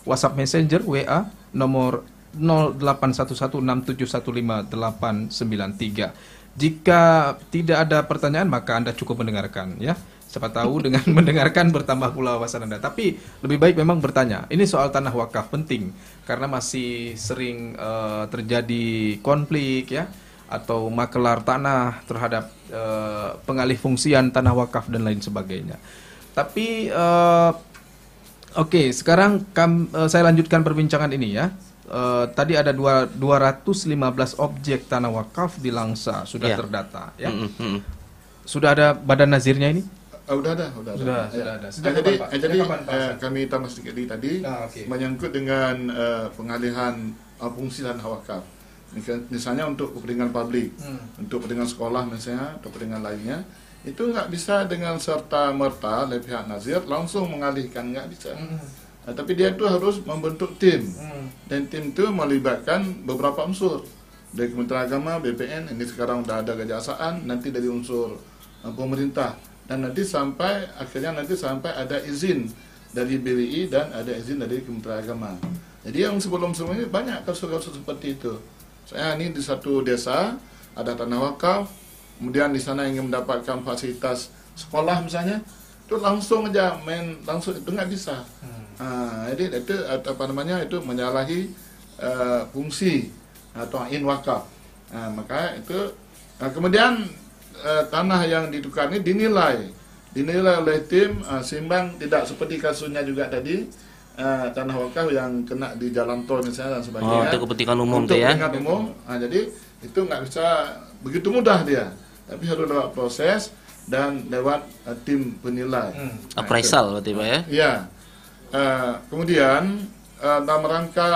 WhatsApp Messenger WA nomor 081167158893. Jika tidak ada pertanyaan maka Anda cukup mendengarkan ya. Siapa tahu dengan mendengarkan bertambah pula wawasan Anda. Tapi lebih baik memang bertanya. Ini soal tanah wakaf penting karena masih sering terjadi konflik ya atau makelar tanah terhadap pengalih fungsian tanah wakaf dan lain sebagainya. Tapi oke, sekarang saya lanjutkan perbincangan ini ya. Tadi ada 215 objek tanah wakaf di Langsa sudah terdata ya. Sudah ada badan nazirnya ini? Sudah ada. Jadi kami tambah sedikit tadi menyangkut dengan pengalihan fungsi tanah wakaf. misalnya untuk kepentingan publik, untuk kepentingan sekolah misalnya atau kepentingan lainnya, itu nggak bisa dengan serta merta oleh pihak nazir langsung mengalihkan, nggak bisa. Tapi dia itu harus membentuk tim, dan tim itu melibatkan beberapa unsur dari Kementerian Agama, BPN, ini sekarang udah ada kejaksaan, nanti dari unsur pemerintah, dan nanti sampai akhirnya sampai ada izin dari BWI dan ada izin dari Kementerian Agama. Jadi yang sebelum-sebelumnya banyak kasus-kasus seperti itu. Saya ini di satu desa ada tanah wakaf, kemudian di sana ingin mendapatkan fasilitas sekolah misalnya, itu langsung aja langsung, itu nggak bisa. Jadi itu itu menyalahi fungsi atau wakaf. Maka itu kemudian tanah yang ditukar ini dinilai oleh tim seimbang, tidak seperti kasusnya juga tadi tanah wakaf yang kena di jalan tol misalnya dan sebagainya. Untuk kepentingan umum untuk ya. kepentingan umum. Jadi itu nggak bisa begitu mudah dia, tapi harus lewat proses dan lewat tim penilai. Appraisal berarti Pak ya? Iya. Kemudian dalam rangka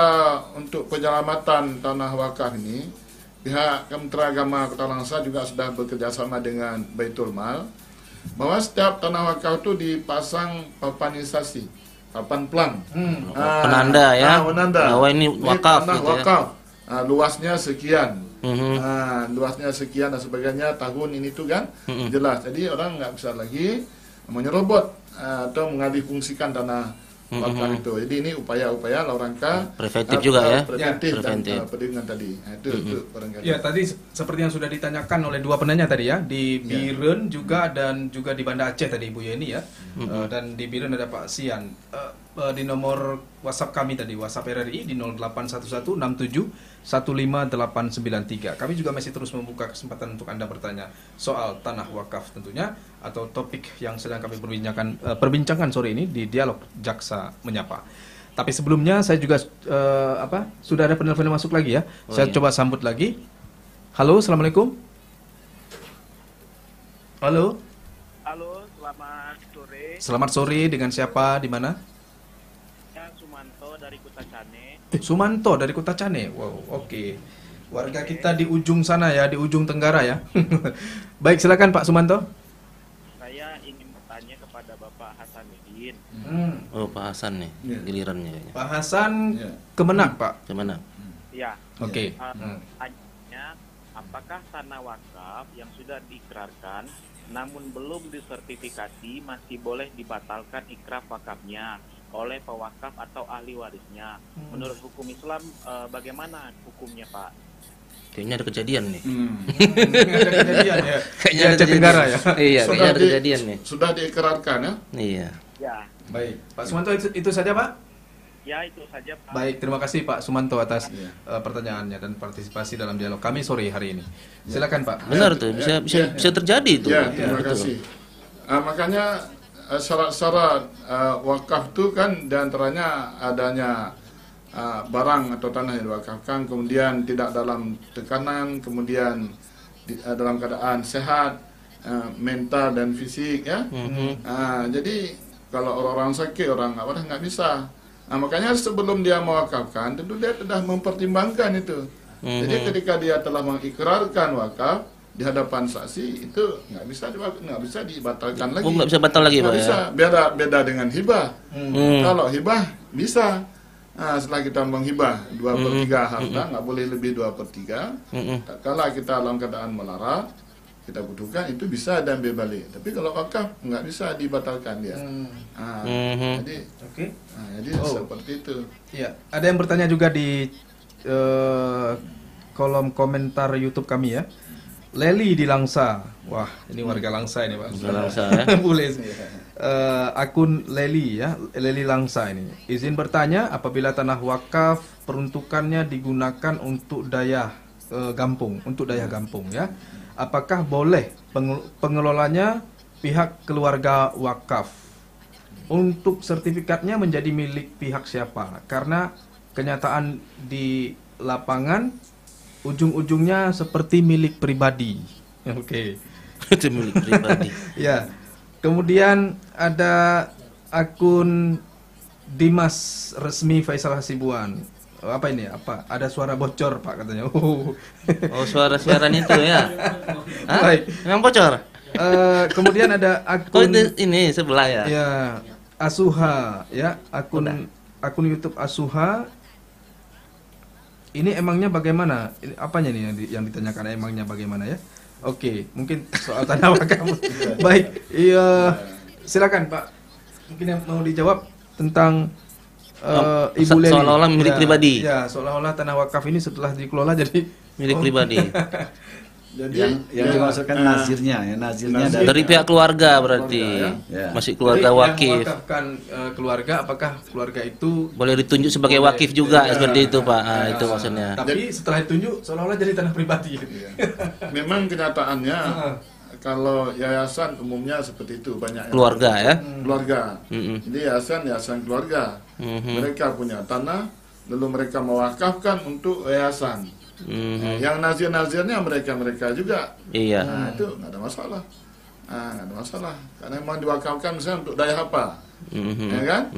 untuk penyelamatan tanah wakaf ini, pihak Kementerian Agama Kota Langsa juga sudah bekerjasama dengan Baitul Mal, bahwa setiap tanah wakaf itu dipasang papanisasi, papan pelang, penanda ya, penanda bahwa ini wakaf, tanah gitu wakaf, luasnya sekian, luasnya sekian dan sebagainya, tahun ini tuh kan jelas. Jadi orang nggak bisa lagi menyerobot atau mengalihfungsikan tanah wakaf itu. Jadi ini upaya-upaya dalam rangka preventif juga ya, preventif. Dan preventif tadi. Itu barangkali. Ya, tadi seperti yang sudah ditanyakan oleh dua penanya tadi ya, di Biren juga dan juga di Banda Aceh tadi Ibu Yeni ya. Dan di Biren ada Pak Sian. Di nomor WhatsApp kami tadi, WhatsApp RRI di 081167158893. Kami juga masih terus membuka kesempatan untuk Anda bertanya soal tanah wakaf tentunya, atau topik yang sedang kami perbincangkan sore ini di Dialog Jaksa Menyapa. Tapi sebelumnya saya juga sudah ada penelpon yang masuk lagi ya. Saya coba sambut lagi. Halo, Assalamualaikum. Halo. Halo, selamat sore. Selamat sore, dengan siapa, di mana? Sumanto dari Kota Cane. Sumanto dari Kota Cane. Wow, oke. Warga kita di ujung sana ya, di ujung tenggara ya. Baik, silakan Pak Sumanto. Saya ingin bertanya kepada Bapak Hasanuddin. Oh, Pak Hasan nih, gilirannya. Pak Hasan Kemenak, Pak. Kemenak. Ya. Oke. Tanya, apakah tanah wakaf yang sudah diikrarkan namun belum disertifikasi masih boleh dibatalkan ikraf wakafnya oleh pewakaf atau ahli warisnya? Menurut hukum Islam bagaimana hukumnya, Pak? Kayaknya ada kejadian nih. Ada kejadian ya. Kayaknya ada Tenggara ya. Iya, kayaknya ada kejadian nih. Sudah diikrarkan ya? Iya. Ya. Baik, Pak Sumanto itu saja, Pak? Ya, itu saja, Pak. Baik, terima kasih Pak Sumanto atas pertanyaannya dan partisipasi dalam dialog kami sore hari ini. Silakan Pak. Benar tuh, bisa terjadi itu. Ya, terima kasih. Makanya syarat-syarat wakaf itu kan diantaranya adanya barang atau tanah yang diwakafkan, kemudian tidak dalam tekanan, kemudian dalam keadaan sehat, mental dan fisik ya. Jadi kalau orang sakit, orang nggak bisa. Makanya sebelum dia mewakafkan, tentu dia sudah mempertimbangkan itu. Jadi ketika dia telah mengikrarkan wakaf di hadapan saksi, itu nggak bisa dibatalkan lagi. Nggak bisa batal lagi, Pak. Bisa. Beda dengan hibah. Kalau hibah bisa. Setelah kita menghibah 2/3 harta, nggak boleh lebih 2/3. Kalau kita dalam keadaan melarat, kita butuhkan, itu bisa diambil balik. Tapi kalau wakaf nggak bisa dibatalkan dia. Jadi, jadi seperti itu. Ya, ada yang bertanya juga di kolom komentar YouTube kami ya. Leli di Langsa. Wah, ini warga Langsa ini, Pak. Langsa ya. Boleh. Akun Leli ya, Leli Langsa ini. Izin bertanya, apabila tanah wakaf peruntukannya digunakan untuk daya gampung, ya. Apakah boleh pengelolanya pihak keluarga wakaf? Untuk sertifikatnya menjadi milik pihak siapa? Karena kenyataan di lapangan ujung-ujungnya seperti milik pribadi. Oke. Itu milik pribadi. Ya. Kemudian ada akun Dimas Resmi Faisal Hasibuan. apa ini? Apa? Ada suara bocor Pak katanya. Oh, suara siaran itu ya. Baik. Memang bocor. Kemudian ada akun ini sebelah ya. Ya, Asuha ya, akun YouTube Asuha. Ini emangnya bagaimana? Ini apanya nih yang ditanyakan emangnya bagaimana ya? Oke, mungkin soal tanah wakaf. Baik, iya, silakan Pak. Mungkin yang mau dijawab tentang Ibu Leli. Seolah-olah milik pribadi. Ya, seolah-olah tanah wakaf ini setelah dikelola jadi milik pribadi. Jadi yang dimaksudkan nazirnya ya, nazirnya dari pihak keluarga berarti. Ya. Masih keluarga wakif. Yang mewakafkan keluarga, apakah keluarga itu boleh ditunjuk sebagai wakif juga seperti itu Pak. Itu maksudnya. Tapi setelah ditunjuk seolah-olah jadi tanah pribadi gitu ya. Memang kenyataannya kalau yayasan umumnya seperti itu, banyak keluarga ya. Keluarga. Jadi yayasan keluarga. Mereka punya tanah, lalu mereka mewakafkan untuk yayasan. Yang nazir-nazirnya mereka juga. Iya. Nah, itu nggak ada masalah. Nggak ada masalah. Karena memang diwakafkan misalnya untuk daya apa, ya kan?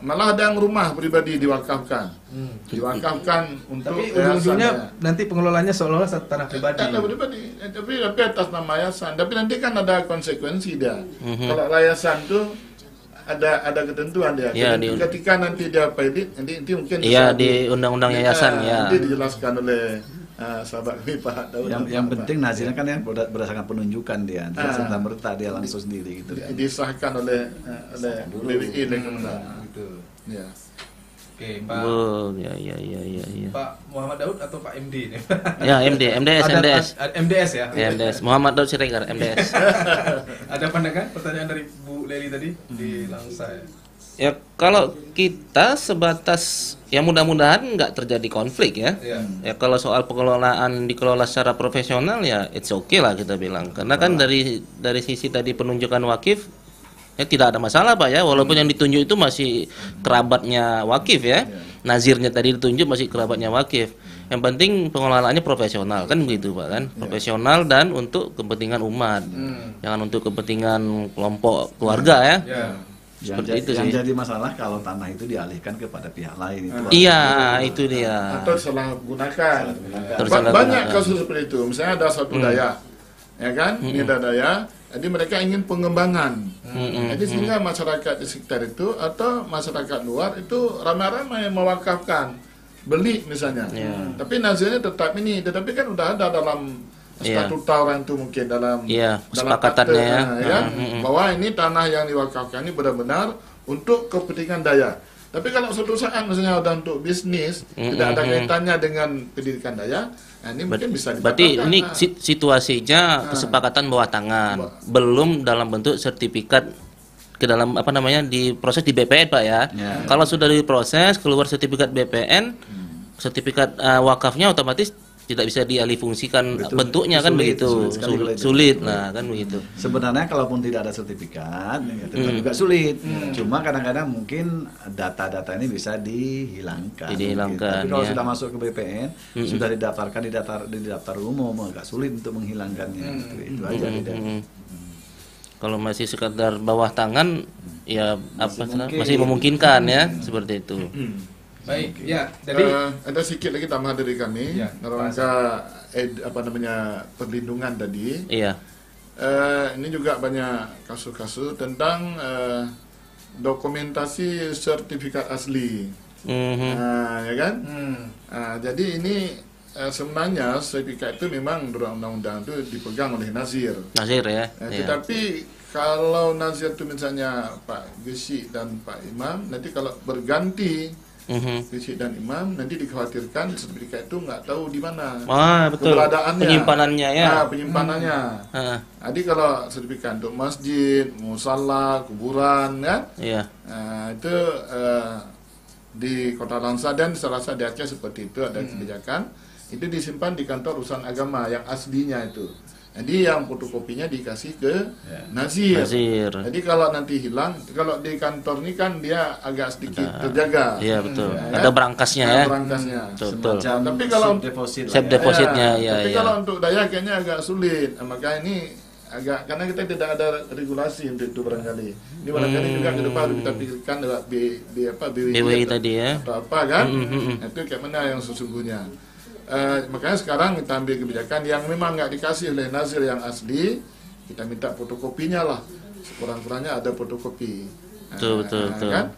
Malah ada yang rumah pribadi diwakafkan, diwakafkan untuk. Tapi ujung-ujungnya nanti pengelolanya seolah-olah tanah pribadi. Tanah pribadi, tapi atas nama yayasan. Tapi nanti kan ada konsekuensi dia. Kalau yayasan tuh ada ketentuan dia. Ya, ketika nanti dia pilot, nanti mungkin di undang-undang yayasan ya. Nanti dijelaskan oleh sahabat kami Pak Daud. Yang penting nazirnya kan yang berdasarkan penunjukan dia, tidak serta-merta dia langsung sendiri gitu kan. Disahkan oleh BWI oleh Kementerian. Gitu. Ya. Oke, Pak. Ya. Pak Muhammad Daud atau Pak MD ini? Ya, MDS. MDS ya. MDS. Muhammad Daud Siregar, MDS. Ada pandangan pertanyaan dari Bu Leli tadi di Langsa ya? Ya, kalau kita sebatas ya mudah-mudahan nggak terjadi konflik ya. Ya kalau soal pengelolaan dikelola secara profesional ya it's okay lah kita bilang. Karena kan dari sisi tadi penunjukan wakif ya tidak ada masalah Pak ya, walaupun yang ditunjuk itu masih kerabatnya wakif ya. Nazirnya tadi ditunjuk masih kerabatnya wakif. Yang penting pengelolaannya profesional kan begitu Pak kan, profesional dan untuk kepentingan umat, jangan untuk kepentingan kelompok keluarga ya. Seperti itu yang sih. jadi masalah kalau tanah itu dialihkan kepada pihak lain itu. Iya, itu dia. Atau salah gunakan. Banyak kasus seperti itu. Misalnya ada satu daya, ya kan? Ini ada daya. Jadi mereka ingin pengembangan. Jadi sehingga masyarakat di sekitar itu atau masyarakat luar itu ramai-ramai mewakafkan, beli misalnya. Tapi nazirnya tetap ini, tetapi kan udah ada dalam statuta orang itu mungkin dalam kesepakatannya ya, bahwa ini tanah yang diwakafkan ini benar-benar untuk kepentingan daya. Tapi kalau suatu saat misalnya udah untuk bisnis, tidak ada kaitannya dengan pendidikan daya, nah ini mungkin bisa dibatalkan. Berarti ini situasinya kesepakatan bawah tangan, belum dalam bentuk sertifikat ke dalam apa namanya diproses di BPN Pak ya. Kalau sudah diproses keluar sertifikat BPN, sertifikat wakafnya otomatis tidak bisa dialihfungsikan bentuknya kan begitu sulit nah kan begitu. Sebenarnya kalaupun tidak ada sertifikat ya tetap juga sulit. Cuma kadang-kadang mungkin data-data ini bisa dihilangkan. Tapi kalau sudah masuk ke BPN sudah didaftarkan di daftar umum agak sulit untuk menghilangkannya. Itu aja bedanya. Kalau masih sekadar bawah tangan ya masih memungkinkan ya seperti itu. Baik, ya. Jadi ada sedikit lagi tambahan dari kami dalam rangka perlindungan tadi. Iya. Ini juga banyak kasus-kasus tentang dokumentasi sertifikat asli. Ya kan? Jadi ini sebenarnya sertifikat itu memang dalam undang-undang itu dipegang oleh nazir. Nazir ya. Tetapi kalau nazir itu misalnya Pak Gesi dan Pak Imam, nanti kalau berganti Gesi dan Imam, nanti dikhawatirkan sertifikat itu nggak tahu di mana betul. Keberadaannya, penyimpanannya ya. Penyimpanannya. Jadi kalau sertifikat untuk masjid, musala, kuburan, kan? Itu di Kota Langsa dan saya rasa di Aceh seperti itu ada kebijakan. Itu disimpan di kantor urusan agama yang aslinya itu. Jadi yang fotokopinya dikasih ke nazir. Jadi kalau nanti hilang, kalau di kantor ini kan dia agak sedikit terjaga. Iya betul. Ada berangkasnya ya. Berangkasnya. Betul. Tapi kalau deposit depositnya ya. Tapi kalau untuk daya kayaknya agak sulit. Maka ini agak karena kita tidak ada regulasi untuk itu barangkali. Ini barangkali juga ke depan kita pikirkan lewat BWI tadi ya. Atau apa kan? Itu kayak mana yang sesungguhnya. Makanya sekarang kita ambil kebijakan yang memang nggak dikasih oleh Nazir yang asli, kita minta fotokopinya lah. Sekurang-kurangnya ada fotokopi. Betul. Kan?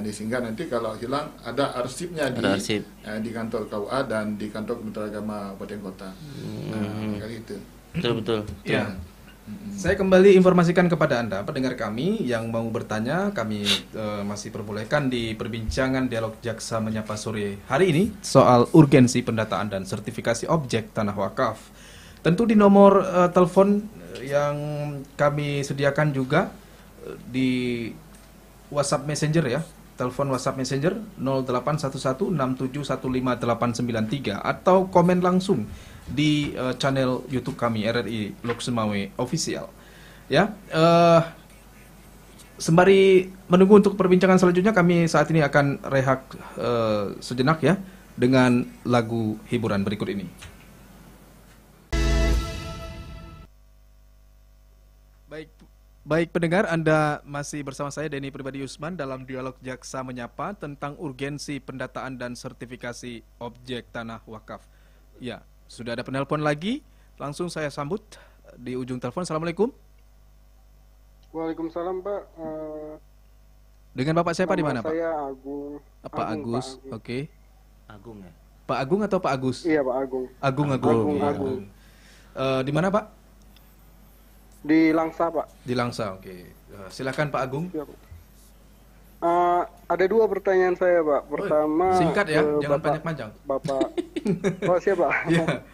Sehingga nanti kalau hilang ada arsipnya di kantor KUA dan di kantor Kementerian Agama Kabupaten Kota. Kali itu. Betul. Ya. Saya kembali informasikan kepada Anda, pendengar kami yang mau bertanya, kami masih perbolehkan di perbincangan dialog jaksa menyapa sore hari ini soal urgensi pendataan dan sertifikasi objek tanah wakaf. Tentu di nomor telepon yang kami sediakan juga di WhatsApp Messenger ya. Telepon WhatsApp Messenger 0811671589 atau komen langsung di channel YouTube kami RRI Lok Sumawe Official. Ya, sembari menunggu untuk perbincangan selanjutnya, kami saat ini akan rehat sejenak ya dengan lagu hiburan berikut ini. Baik pendengar, Anda masih bersama saya Denny Pribadi Usman dalam dialog jaksa menyapa tentang urgensi pendataan dan sertifikasi objek tanah wakaf. Ya, sudah ada penelpon lagi, langsung saya sambut di ujung telepon. Assalamualaikum. Waalaikumsalam Pak. Dengan Bapak siapa di mana Pak? Saya Agung. Pak Agus, oke. Agung ya. Pak Agung atau Pak Agus? Iya Pak Agung. Agung. Di mana Pak? Di Langsa Pak. Di Langsa, oke. Silakan Pak Agung. Ya, Pak. Ada dua pertanyaan saya Pak. Pertama, singkat ya, jangan panjang-panjang. Bapak, siapa? Yeah.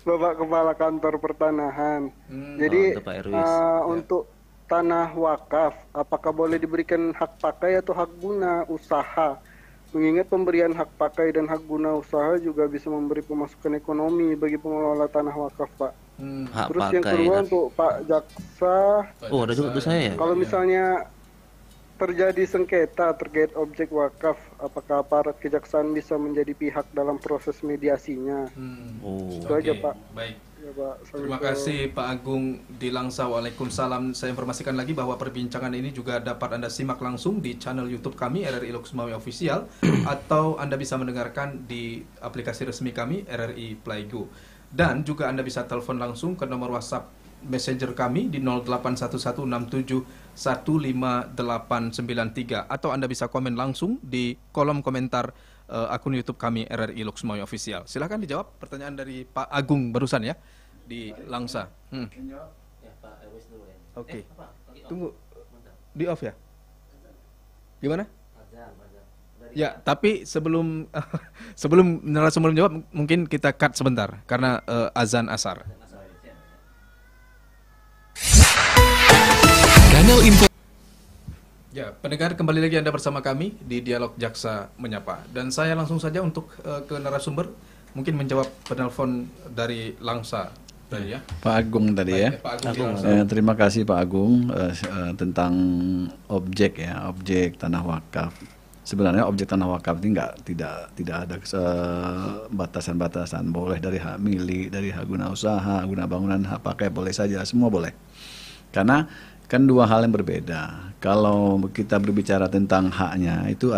Bapak Kepala Kantor Pertanahan. Jadi untuk tanah wakaf, apakah boleh diberikan hak pakai atau hak guna usaha? Mengingat pemberian hak pakai dan hak guna usaha juga bisa memberi pemasukan ekonomi bagi pengelola tanah wakaf Pak. Terus yang kedua untuk Pak Jaksa. Oh, ada juga saya ya. Kalau misalnya terjadi sengketa terkait objek wakaf, apakah aparat kejaksaan bisa menjadi pihak dalam proses mediasinya? Itu aja Pak. Baik. Ya, Pak. Terima kasih Pak Agung di Langsa. Waalaikumsalam. Saya informasikan lagi bahwa perbincangan ini juga dapat Anda simak langsung di channel YouTube kami RRI Lok Sumawe Official atau Anda bisa mendengarkan di aplikasi resmi kami RRI Playgo. Dan juga Anda bisa telepon langsung ke nomor WhatsApp Messenger kami di 081167158893 atau Anda bisa komen langsung di kolom komentar akun YouTube kami RRI Lok Sumawe Official. Silahkan dijawab pertanyaan dari Pak Agung barusan ya di Langsa. Oke. Tunggu. Di off ya? Gimana? Ya, tapi sebelum narasumber menjawab, mungkin kita cut sebentar karena azan asar. Kanal info. Ya, pendengar, kembali lagi Anda bersama kami di Dialog Jaksa Menyapa. Dan saya langsung saja untuk ke narasumber, mungkin menjawab penelpon dari Langsa tadi ya. Pak Agung tadi ya. Pak Agung. Terima kasih Pak Agung tentang objek tanah wakaf. Sebenarnya objek tanah wakaf ini tidak ada batasan-batasan. Boleh dari hak milik, dari hak guna usaha, guna bangunan, hak pakai, boleh saja, semua boleh. Karena kan dua hal yang berbeda. Kalau kita berbicara tentang haknya, itu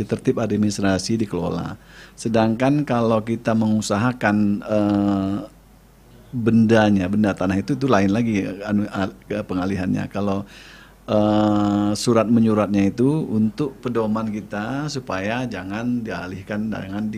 tertib administrasi dikelola. Sedangkan kalau kita mengusahakan benda tanah itu lain lagi pengalihannya. Kalau surat menyuratnya itu untuk pedoman kita supaya jangan dialihkan, jangan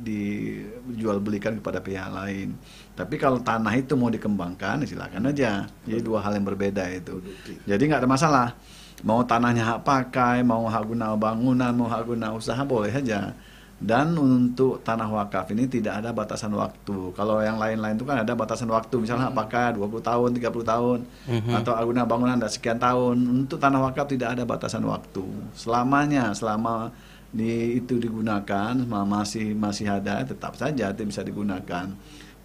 dijual belikan kepada pihak lain. Tapi kalau tanah itu mau dikembangkan, silakan aja. Jadi dua hal yang berbeda itu. Jadi nggak ada masalah. Mau tanahnya hak pakai, mau hak guna bangunan, mau hak guna usaha, boleh aja. Dan untuk tanah wakaf ini tidak ada batasan waktu. Kalau yang lain-lain itu kan ada batasan waktu. Misalnya hak pakai 20 tahun, 30 tahun. Atau hak guna bangunan ada sekian tahun. Untuk tanah wakaf tidak ada batasan waktu. Selama itu digunakan, masih ada, tetap saja itu bisa digunakan.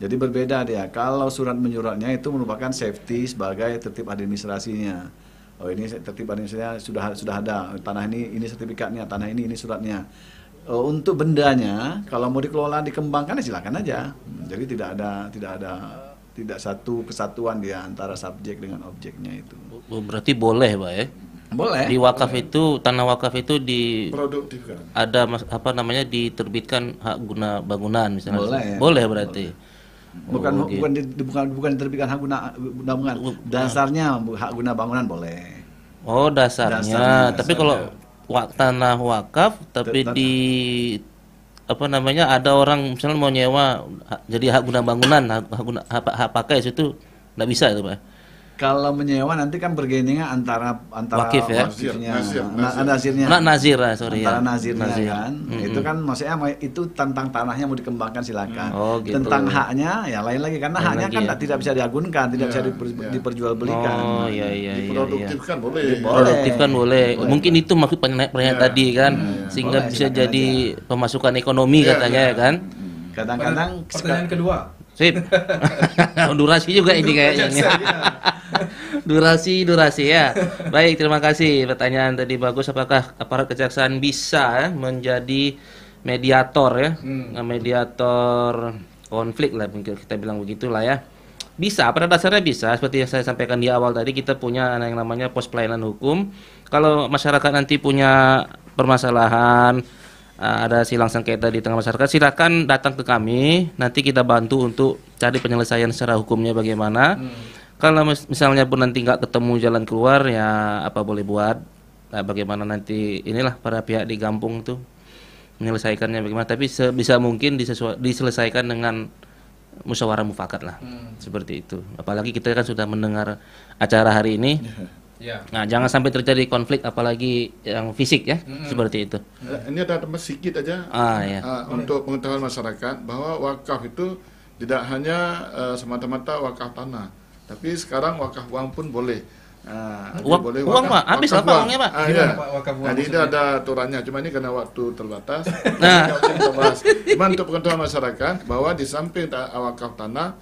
Jadi berbeda dia. Kalau surat menyuratnya itu merupakan safety sebagai tertib administrasinya. Oh, ini tertib administrasinya sudah ada. Tanah ini sertifikatnya, tanah ini suratnya. Untuk bendanya, kalau mau dikelola, dikembangkan, silakan aja. Jadi tidak ada tidak satu kesatuan dia antara subjek dengan objeknya itu. Berarti boleh, Pak ya? Boleh. Di wakaf itu, tanah wakaf itu produktifkan. Ada diterbitkan hak guna bangunan misalnya. Boleh. Ya? Boleh berarti. Bukan diterbitkan hak guna bangunan. Dasarnya hak guna bangunan boleh. Oh, dasarnya. Tapi kalau tanah wakaf tapi ada orang misalnya mau nyewa jadi hak guna bangunan, hak pakai itu nggak bisa itu, Pak. Kalau menyewa nanti kan bergainingan antara wakif ya, nazirnya, antara nazirnya kan, itu kan maksudnya itu tentang tanahnya mau dikembangkan silakan. Gitu. Tentang haknya ya lain lagi karena haknya kan tidak bisa diagunkan, tidak bisa diperjualbelikan. Oh iya. Diproduktifkan boleh. Diproduktifkan boleh. Mungkin itu maksud pertanyaan tadi kan, sehingga bisa jadi pemasukan ekonomi katanya ya kan. Kadang-kadang pertanyaan kedua. Sip. Durasi juga ini kayaknya. Durasi ya. Baik, terima kasih. Pertanyaan tadi bagus. Apakah aparat kejaksaan bisa menjadi mediator ya? Mediator konflik lah, kita bilang begitulah ya. Bisa, pada dasarnya bisa. Seperti yang saya sampaikan di awal tadi, kita punya yang namanya pos pelayanan hukum. Kalau masyarakat nanti punya permasalahan, ada silang sengketa di tengah masyarakat, silakan datang ke kami, nanti kita bantu untuk cari penyelesaian secara hukumnya bagaimana. Kalau misalnya pun nanti nggak ketemu jalan keluar, ya apa boleh buat, bagaimana nanti inilah para pihak di kampung tuh menyelesaikannya bagaimana, tapi sebisa mungkin diselesaikan dengan musyawarah mufakat lah, seperti itu. Apalagi kita kan sudah mendengar acara hari ini. Nah, jangan sampai terjadi konflik, apalagi yang fisik ya, seperti itu. Ini ada sedikit aja untuk pengetahuan masyarakat bahwa wakaf itu tidak hanya semata-mata wakaf tanah, tapi sekarang wakaf uang pun boleh. Uang Pak, habis apa uangnya Pak? Jadi itu ada aturannya, cuma ini karena waktu terbatas. Cuma untuk pengetahuan masyarakat bahwa di samping wakaf tanah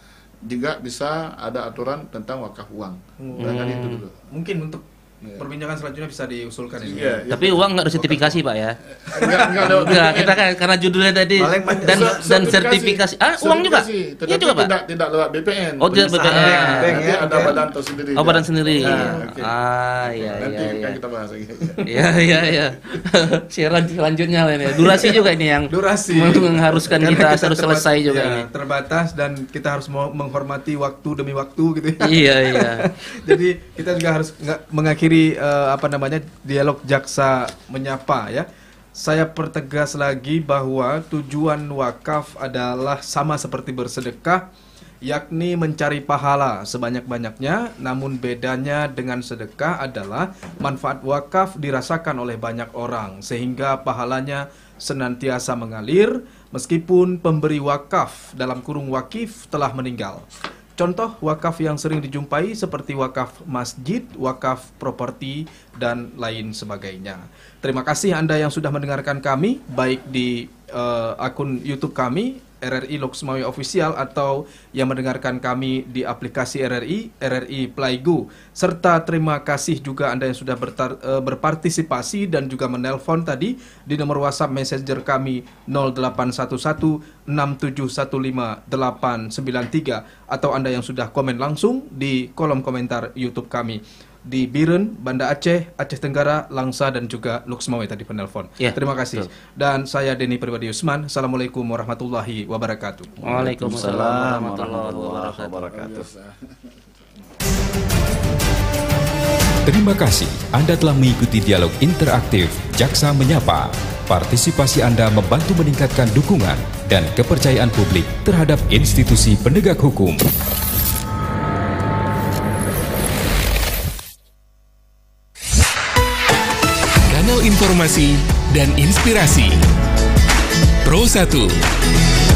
juga bisa ada aturan tentang wakaf uang. Itu dulu. Mungkin untuk perbincangan selanjutnya bisa diusulkan ini. Tapi uang nggak ada sertifikasi Pak ya? Enggak, kita kan karena judulnya tadi dan sertifikasi. Uang juga? Iya juga Pak. Tidak lewat BPN. Oh, tidak BPN. Nanti ada badan tersendiri. Oh, badan sendiri. Iya. Nanti kita bahas lagi. Iya. Selanjutnya ini. Durasi juga ini yang mengharuskan kita harus selesai juga ini. Terbatas dan kita harus menghormati waktu demi waktu gitu ya. Iya. Jadi kita juga harus mengakhiri dialog jaksa menyapa ya. Saya pertegas lagi bahwa tujuan wakaf adalah sama seperti bersedekah, yakni mencari pahala sebanyak-banyaknya. Namun bedanya dengan sedekah adalah manfaat wakaf dirasakan oleh banyak orang, sehingga pahalanya senantiasa mengalir meskipun pemberi wakaf dalam kurung wakif telah meninggal. Contoh wakaf yang sering dijumpai seperti wakaf masjid, wakaf properti, dan lain sebagainya. Terima kasih Anda yang sudah mendengarkan kami, baik di akun YouTube kami, RRI Loksmawe Official, atau yang mendengarkan kami di aplikasi RRI Playgo. Serta terima kasih juga Anda yang sudah berpartisipasi dan juga menelpon tadi di nomor WhatsApp Messenger kami 0811671589, atau Anda yang sudah komen langsung di kolom komentar YouTube kami di Biren, Banda Aceh, Aceh Tenggara, Langsa, dan juga Loksmawe tadi penelpon. Terima kasih. Dan saya Denny Pribadi Usman. Assalamualaikum warahmatullahi wabarakatuh. Waalaikumsalam warahmatullahi wabarakatuh. Terima kasih Anda telah mengikuti dialog interaktif Jaksa Menyapa. Partisipasi Anda membantu meningkatkan dukungan dan kepercayaan publik terhadap institusi penegak hukum. Informasi dan inspirasi. Pro 1.